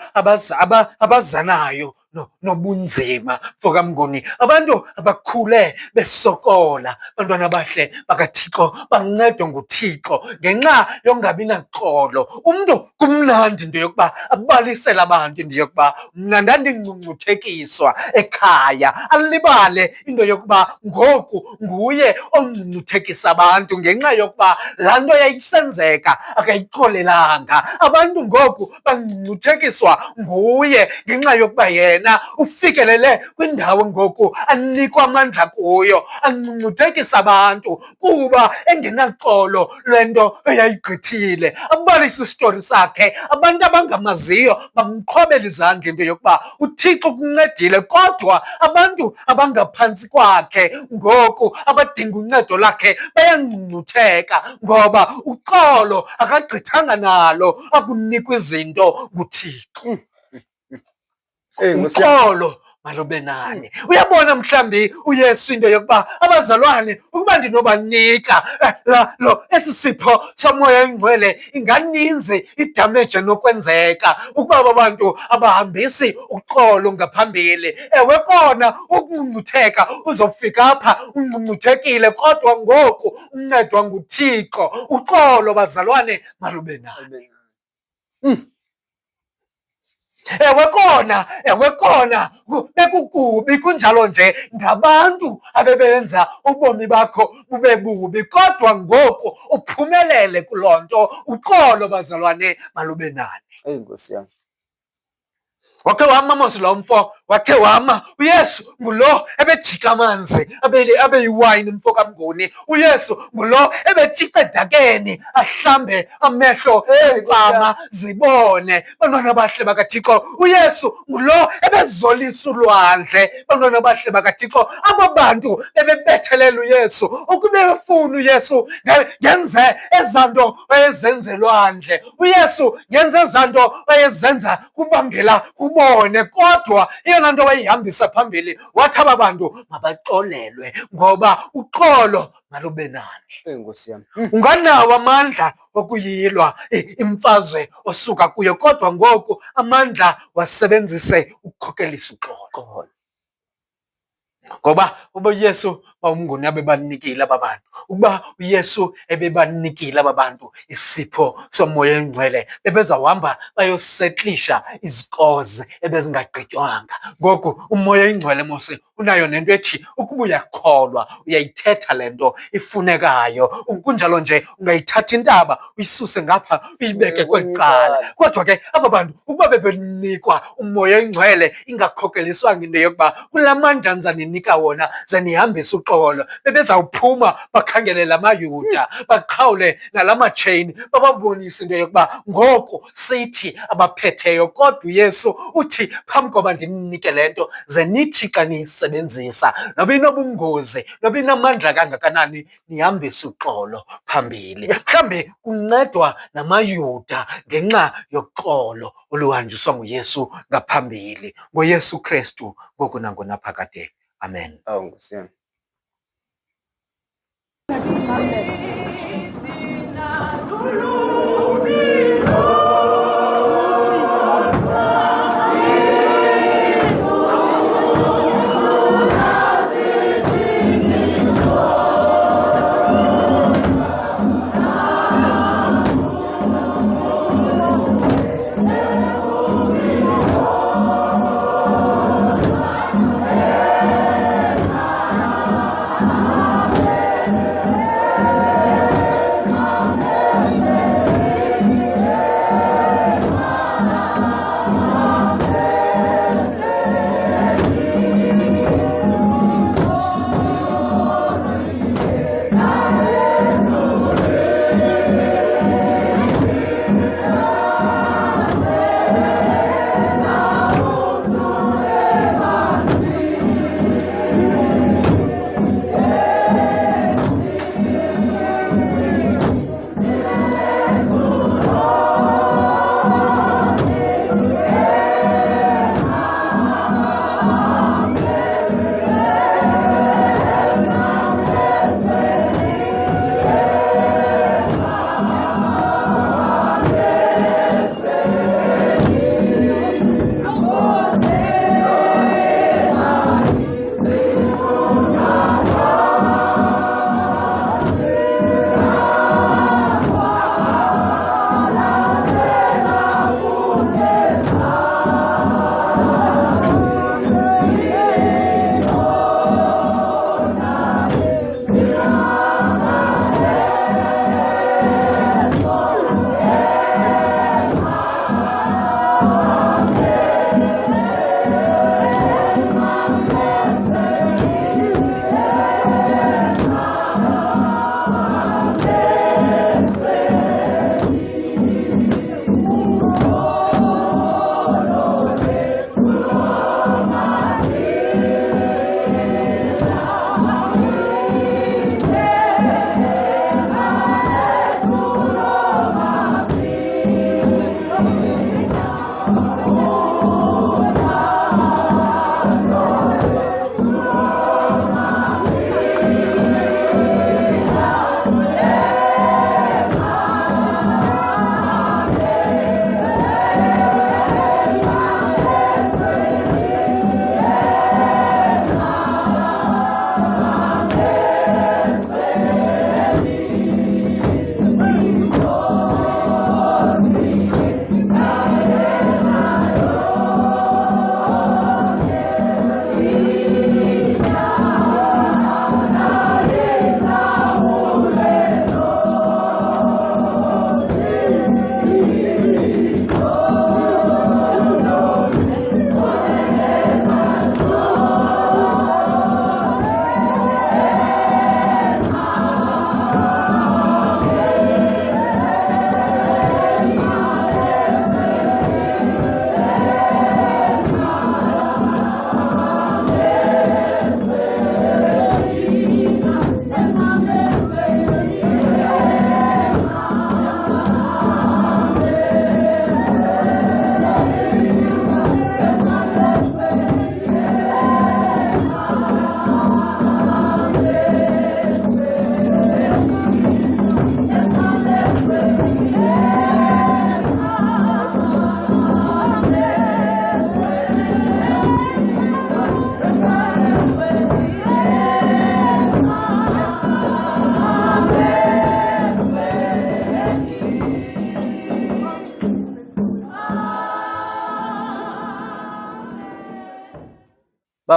abazanayo nobunzima mfokamnguni, abantu abakhule besokola bantwana abahle bakaThixo, bancedwa nguThixo ngenxa yongabi naxolo. Umntu kumnandi into yokuba abalisele abantu into yokuba mna ndandingcungcuthekiswa ekhaya, alibale into yokuba ngoku nguye ongcungcuthekisa abantu ngenxa yokuba laa nto yayisenzeka akayixolelanga. Abantu ngoku bangcungcuthekiswa nguye ngenxa yokuba yena ufikelele kwindawo ngoku anikwa amandla kuyo, angcungcuthekisa abantu kuba engenaxolo lwento eyayigqithile. Abalisa isitori sakhe, abantu abangamaziyo bamqhobela izandla into yokuba uThixo kuncedile, kodwa abantu abangaphantsi kwakhe ngoku abadinga uncedo lwakhe bayangcungcutheka ngoba uxolo akagqithanga nalo akunikwa izinto nguThixo. Uxolo malube nani. Uyabona mhlambi uYesu into yokuba abazalwane ukuba ndinobanika esi sipho somoya oyingcwele inganinzi idamage enokwenzeka ukuba abantu abahambisi uxolo ngaphambili. Ewe kona ukungcungcutheka uzofika apha ungcungcuthekile, kodwa ngoku uncedwa nguThixo. Uxolo bazalwane malube nani. ewe kona bekukubi kunjalo nje ngabantu abebenza ubomi bakho bube bubi, kodwa ngoku uphumelele kuloo nto. Uxolo bazalwane malube nani. Nkosi yami. Wakhe wama mos lo mfo, wakhe wama. uYesu ngulo ebejika amanzi abe yiwayini mfo kaMnguni. uYesu ngulo ebejika edakeni ahlambe amehlo eemfama zibone. Bantwana abahle bakaThixo, uYesu ngulo ebezolisa ulwandle. Bantwana abahle bakaThixo, abo bantu bebebethelela uYesu ukube befuna uYesu ngenze ezanto wayezenze lwandle. uYesu ngenze ezanto wayezenza kubangela ubone, kodwa iyona nto wayihambisa phambili wathi aba bantu mabaxolelwe ngoba uxolo malube nani. Nkosi yami. Unganawo amandla okuyilwa imfazwe osuka kuyo, kodwa ngoku amandla wasebenzise ukukhokelisa uxolo. Ngoba uba uYesu uMnguni abebanikile aba bantu, ukuba uYesu ebebanikile aba bantu isipho somoya engcwele, bebezawuhamba bayosetlisha izikozi ebezingagqitywanga. Ngoku umoya engcwele mose unayo nento ethi ukuba uyakholwa uyayithetha le nto ifunekayo. Kunjalo nje ungayithatha intaba uyisuse ngapha uyibeke kweli cala. Kodwa ke aba bantu ukuba bebenikwa umoya engcwele ingakhokeliswanga into yokuba kula mandla nzaninika wona ze nihambise uxolo, bebezawuphuma bakhangele la maYuda, baqhawule nala matsheyini, bababonise into yokuba ngoku sithi abaphetheyo, kodwa uYesu uthi phambi koba ndinike le nto ze nithi xa niyisebenzisa noba inobungozi noba inamandla kangakanani nihambise uxolo phambili. Mhlawumbi kuncedwa namaYuda ngenxa yoxolo oluhanjiswa nguYesu ngaphambili. NgoYesu Kristu ngoku nangonaphakade. Amen. Nkosi yami. Amen.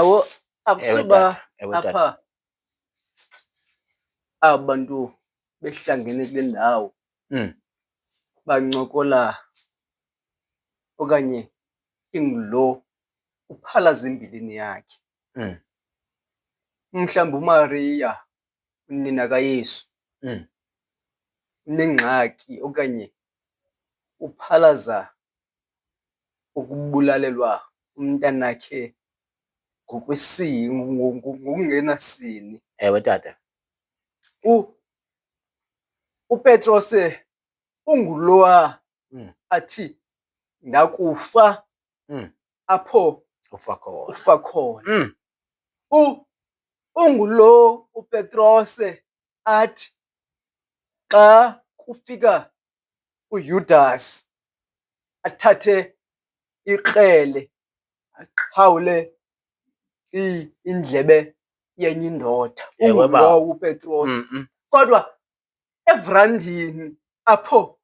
Bawo akusuba tata, ewe tata. apha abantu behlangene kule ndawo bancokola okanye ingulo uphalaza embilini yakhe. Mhlawumbi uMaria unina kaYesu unengxaki okanye uphalaza ukubulalelwa umntanakhe ngokungenasini. Ewe tata. uPetros ungulowa athi ndakufa apho ufa khona. Ungulo uPetros athi xa kufika uJudas athathe ikrele aqhawule indlebe yenye indoda. Ungulo uPetros. Kodwa evrandini apho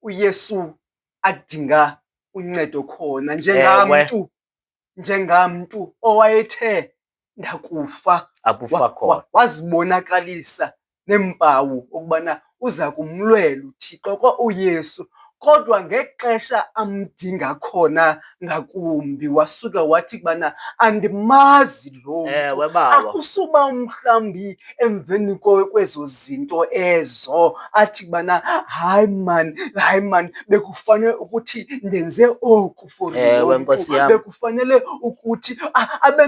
uYesu adinga uncedo khona njengamntu owayethe ndakufa akufa khona, wazibonakalisa neempawu ukubana uza kumlwela uThixo kwa uYesu. Kodwa ngexesha amdinga khona ngakumbi wasuka wathi kubana andimazi lo mntu. Akusuba mhlawumbi emveni kwezo zinto ezo athi kubana hayi mani bekufanele ukuthi ndenze oku for lo mntu. Bekufanele ukuthi abe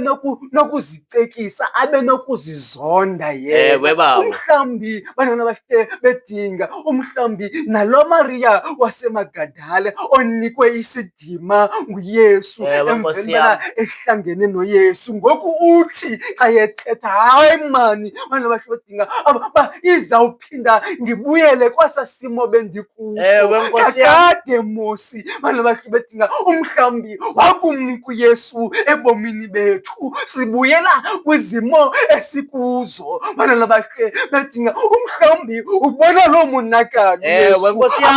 nokuzicekisa, abe nokuzizonda yena. Umhlawumbi bantwana bakhe bedinga, umhlawumbi nalo Maria Magadala onikwe isidima nguYesu emveni ehlangene noYesu. Ngoku uthi xa yethetha hayi mani bana bakhe bedinga izawuphinda ndibuyele kwasa simo bendikuso kakade mosi. Bana bakhe bedinga umhlawumbi wakumnika uYesu ebomini bethu sibuyela kwizimo esikuzo. Bana bakhe bedinga umhlawumbi ubona loo monakalo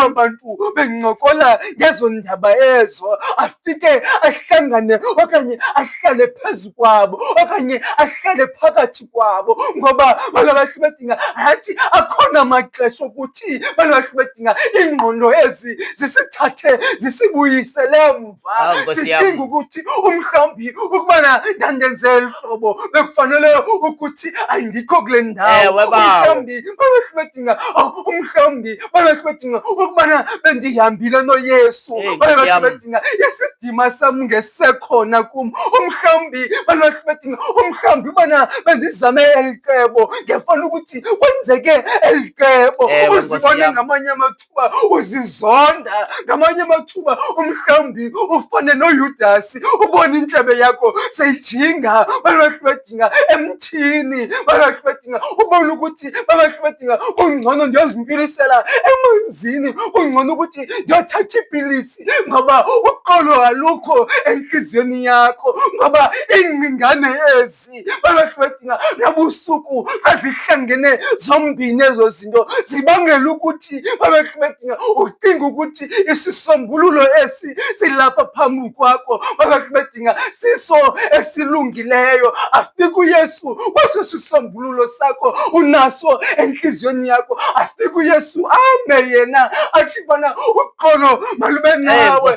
abantu bencokola ngezo ndaba ezo, afike ahlangane okanye ahlale phezu kwabo okanye ahlale phakathi kwabo. Ngoba bana bakhe bedinga athi akhona amaxesha ukuthi bana bakhe bedinga ingqondo ezi zisithathe zisibuyisele emva. Sidinga ukuthi umhlawumbi ukubana ndandenze eli hlobo bekufanele ukuthi andikho kule ndawo. Umhlawumbi bana bakhe bedinga umhlawumbi bana bakhe bedinga ukubana bendihambile noYesu. Bana bakhe bedinga isidima sam ngesekhona kum. Umhlawumbi bana bakhe bedinga umhlawumbi ubana bendizame eli cebo ngefana ukuthi kwenzeke eli cebo. Uzibone ngamanye amathuba uzizonda, ngamanye amathuba umhlawumbi ufane noJudasi ubone intshebe yakho seyijinga. Bana bakhe bedinga emthini. Bana bakhe bedinga ubone ukuthi bana bakhe bedinga ungcono ndiyozimpilisela emanzini, ungcono ukuthi ndiyothatha ipilisi ngoba uqolo alukho entliziyweni yakho. Ngoba iingcingane ezi bana bakhe bedinga nabusuku azihlangene zombini ezo zinto zibangela ukuthi bana bakhe bedinga ucinga ukuthi isisombululo esi silapha phambi kwakho. Bana bakhe bedinga siso esilungileyo. Afike uYesu kweso sisombululo sakho unaso entliziyweni yakho. Afike uYesu ame yena athi bana uqolo malube nawe.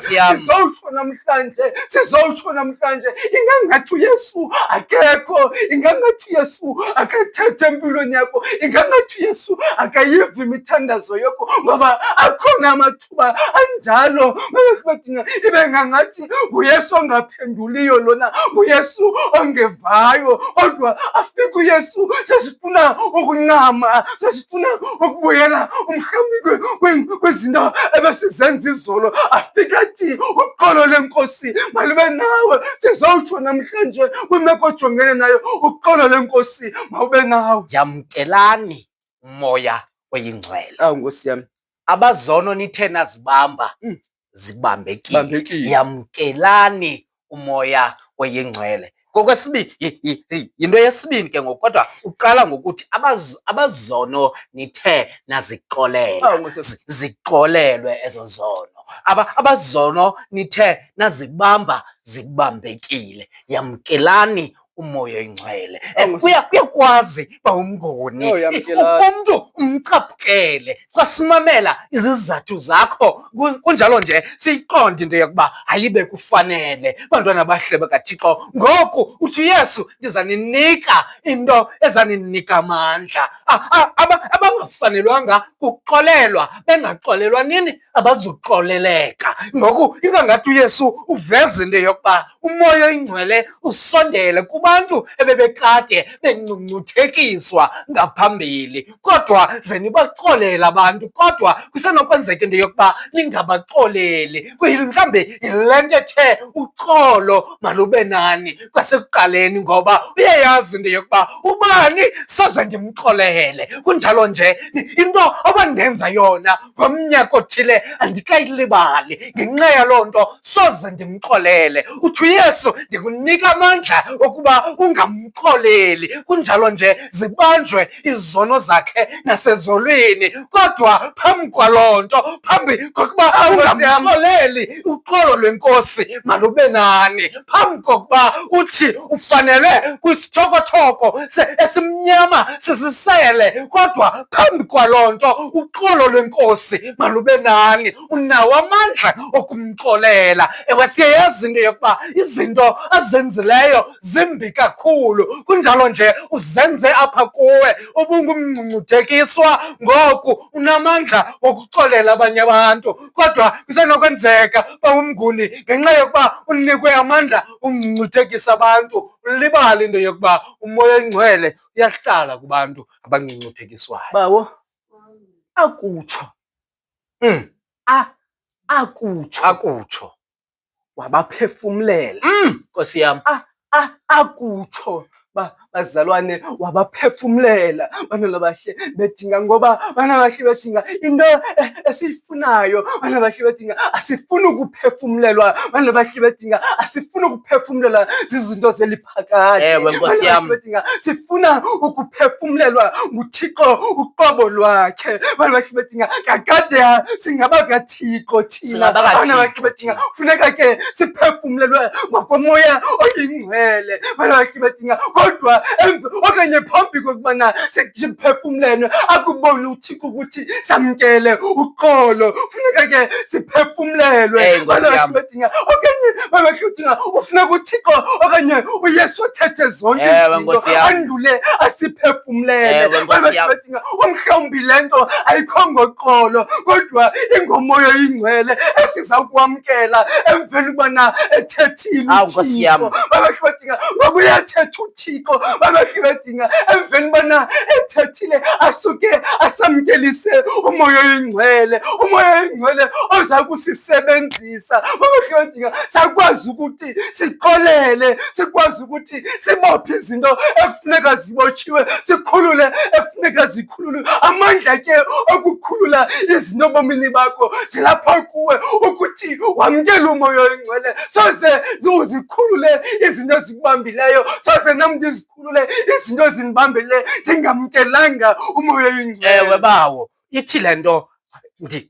Sizowutsho namhlanje ingangathi uYesu akekho, ingangathi uYesu akathethe empilweni yakho, ingangathi uYesu akayiva imithandazo yakho. Ngoba akhona amathuba anjalo bana bakhe bedinga ibe ngangathi nguYesu ongaphenduliyo lona, nguYesu ongevayo. Kodwa afike uYesu sesifuna ukuncama, sesifuna ukubuyela umhlawumbi kwizinto ebesizenza izolo. Afike athi uqolo lenkosi malube nawe. Sizowutsho namhlanje kwimeko ojongene nayo uqolo lenkosi mawube nawe. Yamkelani umoya oyingcwele. Nkosi yami. Abazono nithe nazibamba zibambekile. Yamkelani umoya oyingcwele. Kokwesibini yinto yesibini ke ngoku, kodwa uqala ngokuthi abazono nithe nazixolela. Zixolelwe ezo zono. Abazono nithe nazibamba zibambekile. Yamkelani umoya oyingcwele. Kuyakwazi ba umnguni umuntu umcaphukele kwasimamela izizathu zakho kunjalo nje siyiqonde into yokuba ayibe kufanele. Bantwana bahle bakaThixo, ngoku uthi Yesu ndizaninika into ezaninika amandla. Abangafanelwanga kuxolelwa, bengaxolelwa nini abazuxoleleka. Ngoku ingangathi uYesu uveza into yokuba umoya oyingcwele usondele kubantu ebebekade bencungcuthekiswa ngaphambili, kodwa ze nibaxolele abantu, kodwa kusenokwenzeka into yokuba ningabaxoleli. Mhlawumbi yile nto ethe uxolo malube nani kwasekuqaleni, ngoba uyayazi into yokuba ubani soze ndimxolele. Kunjalo nje into abandenza yona ngomnyaka othile andikayilibali, ngenxa yaloo nto soze ndimxolele. Uthi uYesu ndikunika amandla okuba ungamxoleli. Kunjalo nje zibanjwe izono zakhe nasezolweni, kodwa phambi kwaloo nto, phambi kokuba ungamxoleli, uxolo lwenkosi malube nani. Phambi kokuba uthi ufanele kwisithokothoko esimnyama sisisele, kodwa phambi kwaloo nto uxolo lwenkosi malube nani. Unawo amandla okumxolela. Ewe siyayazi into yokuba izinto azenzileyo zimbi kakhulu, kunjalo nje uzenze apha kuwe ubungumngcungcuthekiswa, ngoku unamandla okuxolela abanye abantu, kodwa kusenokwenzeka bawumnguni ngenxa yokuba unikwe amandla ungcungcuthekisa abantu, ulibale into yokuba umoya oyingcwele uyahlala kubantu abangcungcuthekiswayo. Bawo akutsho akutsho wabaphefumlela. Nkosi yam, akutsho bazalwane wabaphefumlela. Bantwana bahle bedinga, ngoba bantwana bahle bedinga into esiyifunayo. Bantwana bahle bedinga asifuni ukuphefumlelwa. Bantwana bahle bedinga asifuni ukuphefumlelwa zizinto zeliphakathi. Ewe Nkosi yam, bedinga sifuna ukuphefumlelwa nguThixo uqobo lwakhe. Bantwana bahle bedinga kakade singaba kaThixo thina. Bantwana bahle bedinga funeka ke siphefumlelwe ngokomoya oyingcwele. Bantwana bahle bedinga kodwa okanye phambi kokubana siphefumlelwe akubone uThixo ukuthi samkele uxolo, funeka ke siphefumlelwe. Bedinga okanye ufuneka uThixo okanye uYesu athethe zonke izinto andule asiphefumlele. Bedinga umhlawumbi le nto ayikho ngoxolo, kodwa ingomoya oyingcwele esiza ukwamkela emveni ukubana ethethile uThixo. Bedinga ngokuyathetha uThixo. Bedinga emveni bana ethethile asuke asamkelise umoya oyingcwele. Umoya oyingcwele oza kusisebenzisa. Bedinga sakwazi ukuthi sixolele, sikwazi ukuthi sibophe izinto ekufuneka zibotshiwe, sikhulule ekufuneka zikhululwe. Amandla ke okukhulula izinto bomini bakho zilapha kuwe, ukuthi wamkele umoya oyingcwele soze uzikhulule izinto ezikubambileyo, soze nam ndizikhulule izinto ezinibambele ndingamkelanga umoya oyingcwele. Ewe bawo, ithi le nto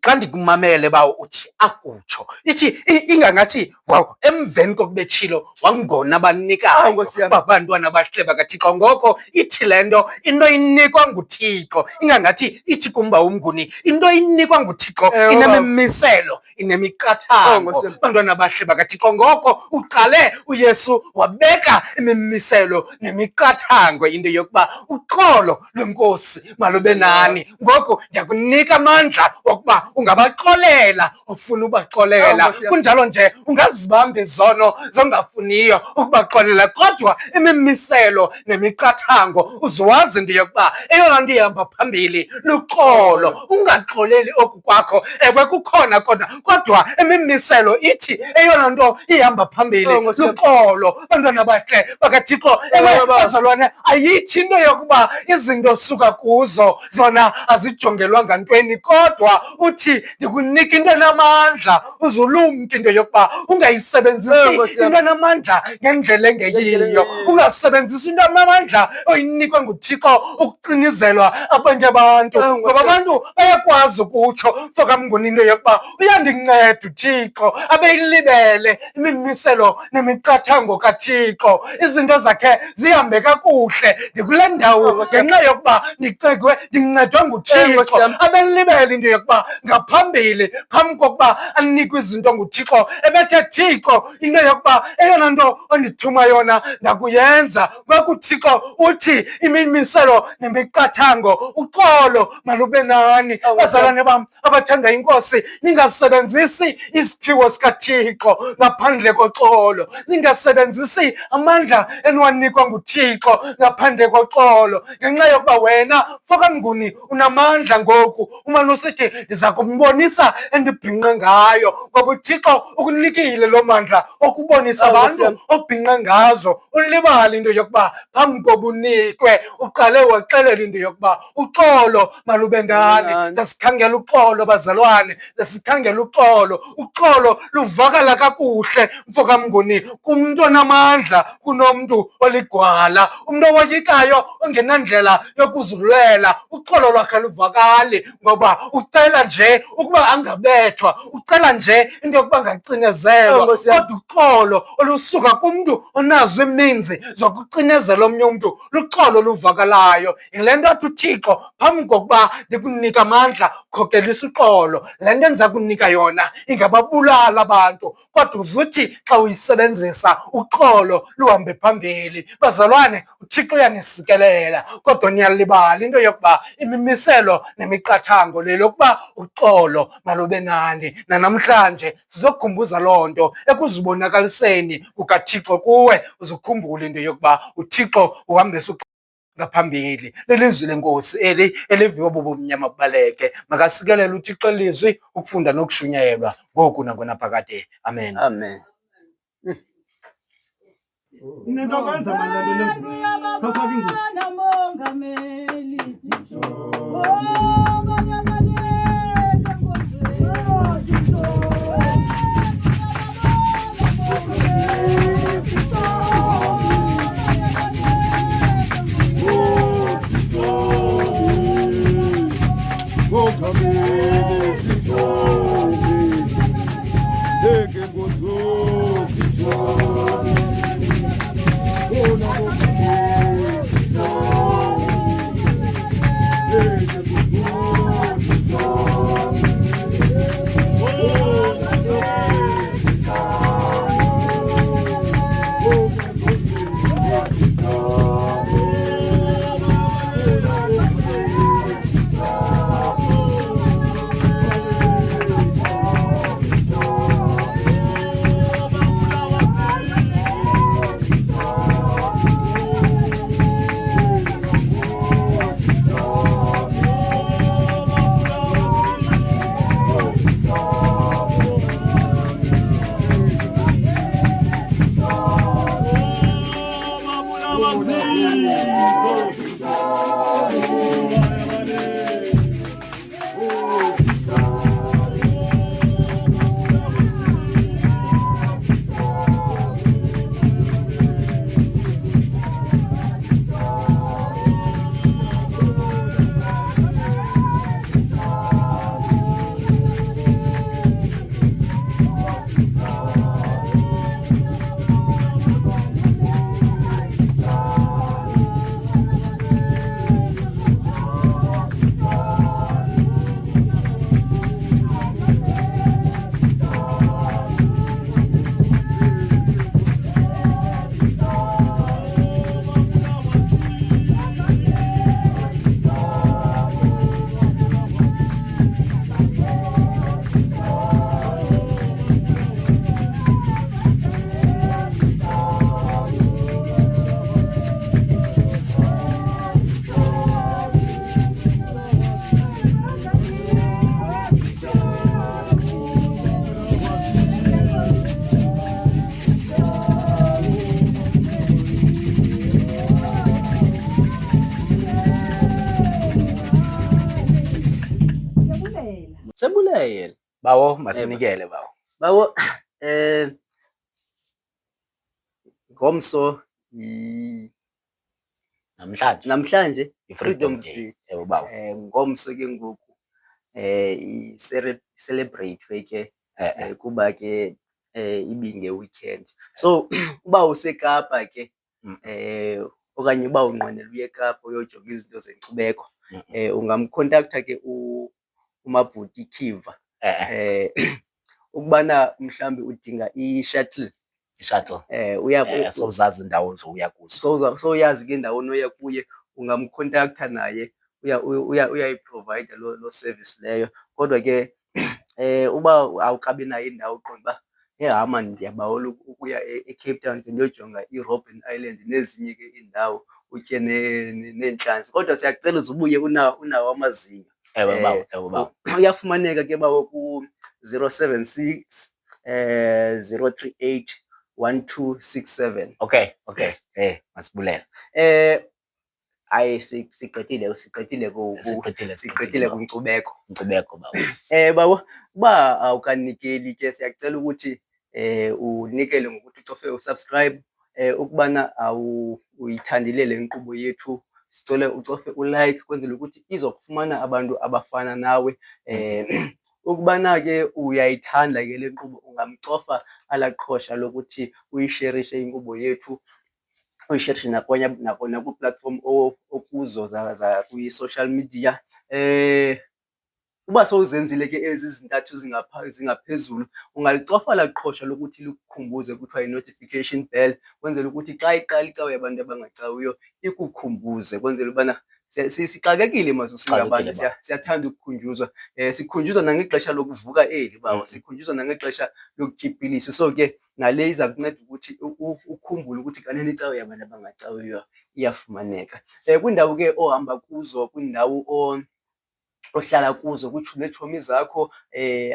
xa ndikumamele bawo uthi akutsho, ithi ingangathi emveni kokubetshilo wangona abanikayo babantwana bahle bakaThixo. Ngoko ithi le nto into inikwa nguThixo, ingangathi ithi kumba umnguni into inikwa nguThixo inemimiselo, inemiqathango. Bantwana bahle bakaThixo, ngoko uqale uYesu wabeka imimiselo nemiqathango into yokuba uxolo lwenkosi malube nani. Ngoko ndiyakunika amandla ukuba ungabaxolela ofuna ubaxolela. Kunjalo nje ungazibamba izono zongafuniyo ukubaxolela, kodwa imimiselo nemiqathango uziwazi into yokuba eyona nto ihamba phambili luxolo. Ungaxoleli oku kwakho, ewe kukhona kodwa imimiselo ithi eyona nto ihamba phambili luxolo. Bantwana bahle bakaThixo, ewe bazalwane, ayithi into yokuba izinto suka kuzo zona azijongelwanga ntweni, kodwa uthi ndikunika into enamandla uzulumke into yokuba ungayisebenzisi into enamandla ngendlela engeyiyo, ungasebenzisi into enamandla oyinikwe nguThixo ukucinizelwa abanye abantu, ngoba abantu bayakwazi ukutsho fokamnguni into yokuba uyandinceda uThixo, abeyilibele imimiselo nemiqathango kaThixo, izinto zakhe zihambe kakuhle ndikule ndawo ngenxa yokuba ndicekwe ndincedwe nguThixo, abelibele into yokuba ngaphambili phambi kokuba anikwe izinto nguThixo ebethe Thixo into yokuba eyona nto ondithuma yona ndakuyenza. KwakuThixo uthi imimiselo nemiqathango uxolo malube nani. Bazalwane bam abathanda inkosi, ningasebenzisi isiphiwo sikaThixo ngaphandle koxolo, ningasebenzisi amandla eniwanikwa nguThixo ngaphandle koxolo, ngenxa yokuba wena fokamnguni unamandla ngoku umane usithi ndiza kumbonisa endibhinqe ngayo, ngoba uThixo ukunikile loo mandla okubonisa abantu obhinqe ngazo. Ulibale into yokuba phambi koba unikwe uqale waxelela into yokuba uxolo malube ndani. Sasikhangela uxolo bazalwane, sasikhangela uxolo. Uxolo luvakala kakuhle mfokamnguni kumntu onamandla kunomntu oligwala, umntu owoyikayo ongenandlela yokuzilwela. Uxolo lwakhe luvakali ngoba ucela nje ukuba angabethwa, ucela nje into yokuba angacinezelwa, kodwa uxolo olusuka kumntu onazo iminzi zokucinezela omnye umntu luxolo luvakalayo. Yile nto athi uThixo phambi kokuba ndikunika amandla khokelisa uxolo, le nto endiza kunika yona ingababulala abantu, kodwa uzuthi xa uyisebenzisa uxolo luhambe phambili. Bazalwane, uThixo uyanisikelela, kodwa niyalibala into yokuba imimiselo nemiqathango le lokuba uxolo malube nani. Nanamhlanje sizokukhumbuza loo nto ekuzibonakaliseni kukaThixo kuwe, uzukhumbule into yokuba uThixo uhambisa ngaphambili. Lelizwi lenkosi eli eliviwa bubumnyama bubaleke. Makasikelele uThixo elizwi ukufunda nokushunyayelwa ngoku nangonaphakade. Amen. Amen. Ninokwenza mandla khafaka ingubo. Sebulele. Bawo, masinikele bawo. Bawo, ngomso namhlanje I-Freedom Day. Yebo bawo. ngomso ke ngoku i-celebrate ke kuba ke ibinge weekend. So uba useKapa ke okanye uba unqwenela uye eKapa uyojonga izinto zenkcubeko ungamcontacta ke umabhuti Kiva ukubana mhlawumbi udinga i-shuttle sozazi indawo zoya kuzo. so uyazi ke endaweni oya kuye ungamcontacta naye uyayiprovide lo service leyo. Kodwa ke uba awukabi nayo indawo uqonda uba hama ndiyabawela ukuya eCape Town ndiyojonga iRobben Island nezinye ke iindawo utye neentlanzi, kodwa siyakucela uze ubuye unawo amazinyo. Ewe bawo. Uyafumaneka ke bawo ku-076 038 1267. Okay. Masibulele. Hayi sigqithile kwinkcubeko. Inkcubeko bawo. Bawo, uba awukanikeli ke siyakucela ukuthi unikele ngokuthi ucofe usubscribe. Ukubana uyithandile le nkqubo yethu sicela ucofe ulike kwenzela ukuthi izokufumana abantu abafana nawe. Ukubana ke uyayithanda ke le nkqubo ungamcofa ala qhosha lokuthi uyisherishe inkqubo yethu, uyisherishe nakona kwi-platform okuzo kwi-social media. Uba sowuzenzile ke ezi zintathu zingaphezulu ungalicofa la qhosha lokuthi likukhumbuze kuthiwa yi-notification bell kwenzela ukuthi xa iqala icawe yabantu abangacawiyo ikukhumbuze kwenzela ubana sixakekile mazo singabantu, siyathanda ukukhunjuzwa. Sikhunjuzwa nangexesha lokuvuka eli bawo, sikhunjuzwa nangexesha lokutya ipilisi. So ke nale iza kunceda ukuthi ukhumbule ukuthi kanene icawe yabantu abangacawiyo iyafumaneka. Kwiindawo ke ohamba kuzo, kwiindawo ohlala kuzo, neetshomi zakho,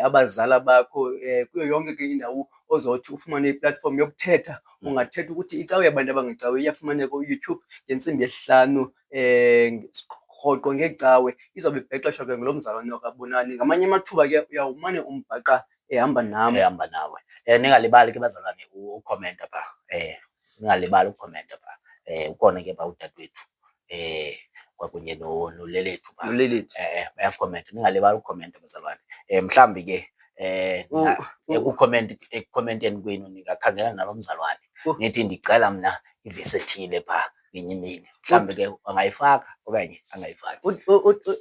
abazala bakho, kuyo yonke ke indawo ozothi ufumane iplatform yokuthetha, ungathetha ukuthi icawe yabantu abangacawiyo iyafumaneka kuYouTube ngentsimbi 5 rhoqo ngecawe. Izawube ibhexeshwa ke ngulo mzalwane wakwaBonani. Ngamanye amathuba ke uyawumane umbhaqa ehamba nawe. Ningalibali ke bazalwane ukhomenta pha. Ningalibali ukhomenta pha. Ukhona ke ba udadewethu. Kwakunye noLelethu pha. Bayakomenta. Ningalibali ukhomenta bazalwane. Mhlambi ke ekucommenteni kwenu ningakhangela nalo mzalwane nithi ndicela mna ivesi ethile pha ngenye imini, mhlambi ke angayifaka okanye angayifaki.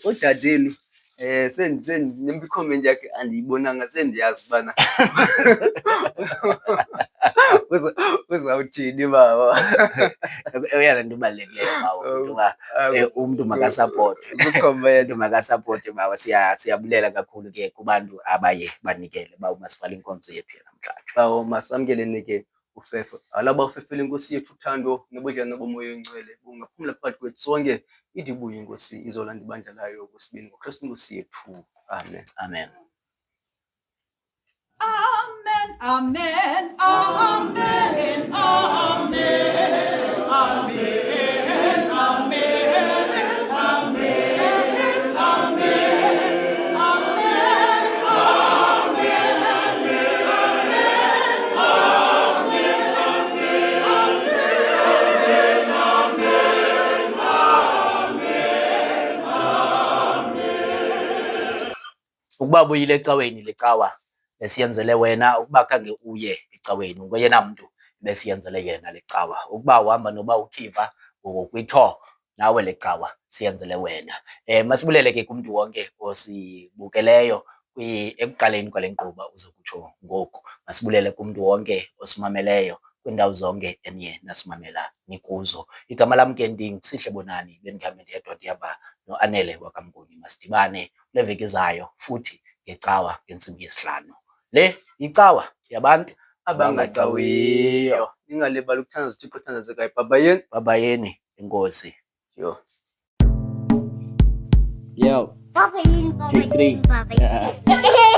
Udadenu nembi comment yakhe andiyibonanga, sendiyazi ubana uzawuthini baba. Eyona nto ibalulekileyo bawo umntu makasapothe bawo. Siyabulela kakhulu ke kubantu abaye banikele bawo. Masifale inkonzo yethu namhlanje bawo, masamkelene ke uFefo. Alaba ufefele inkosi yethu uthando nobudlelwane bomoya oyingcwele bungaphumla phakathi kwethu sonke. Ithi ibuye inkosi izolanda ibandla layo okwesibini ngoKristu inkosi yethu. Amen. Amen. Amen. Amen. Amen. Amen. Amen. Amen. Ukuba buyile ecaweni lecawa besiyenzele wena, ukuba khange uye ecaweni ngoyena mntu besiyenzele yena lecawa. Ukuba uhamba noba uKhiva ngokwitho nawe lecawa siyenzele wena. Masibulele ke kumntu wonke osibukeleyo ekuqaleni kwale nkqubo uzokutsho ngoku. Masibulele kumntu wonke osimameleyo kwiindawo zonke eniye nasimamela nikuzo. Igama lam ke ndinguSihle Bonani, bendihambe ndedwa ndihamba noAnele wakamnguni. Masidibane kule veki izayo futhi ngecawa ngentsimbi 5. Le icawa yabantu abangacawiyo. Ningalibali ukuthandaza uThixo othandazekayo. Babayeni inkosi. Yo. Baba yini, baba yini, baba yini.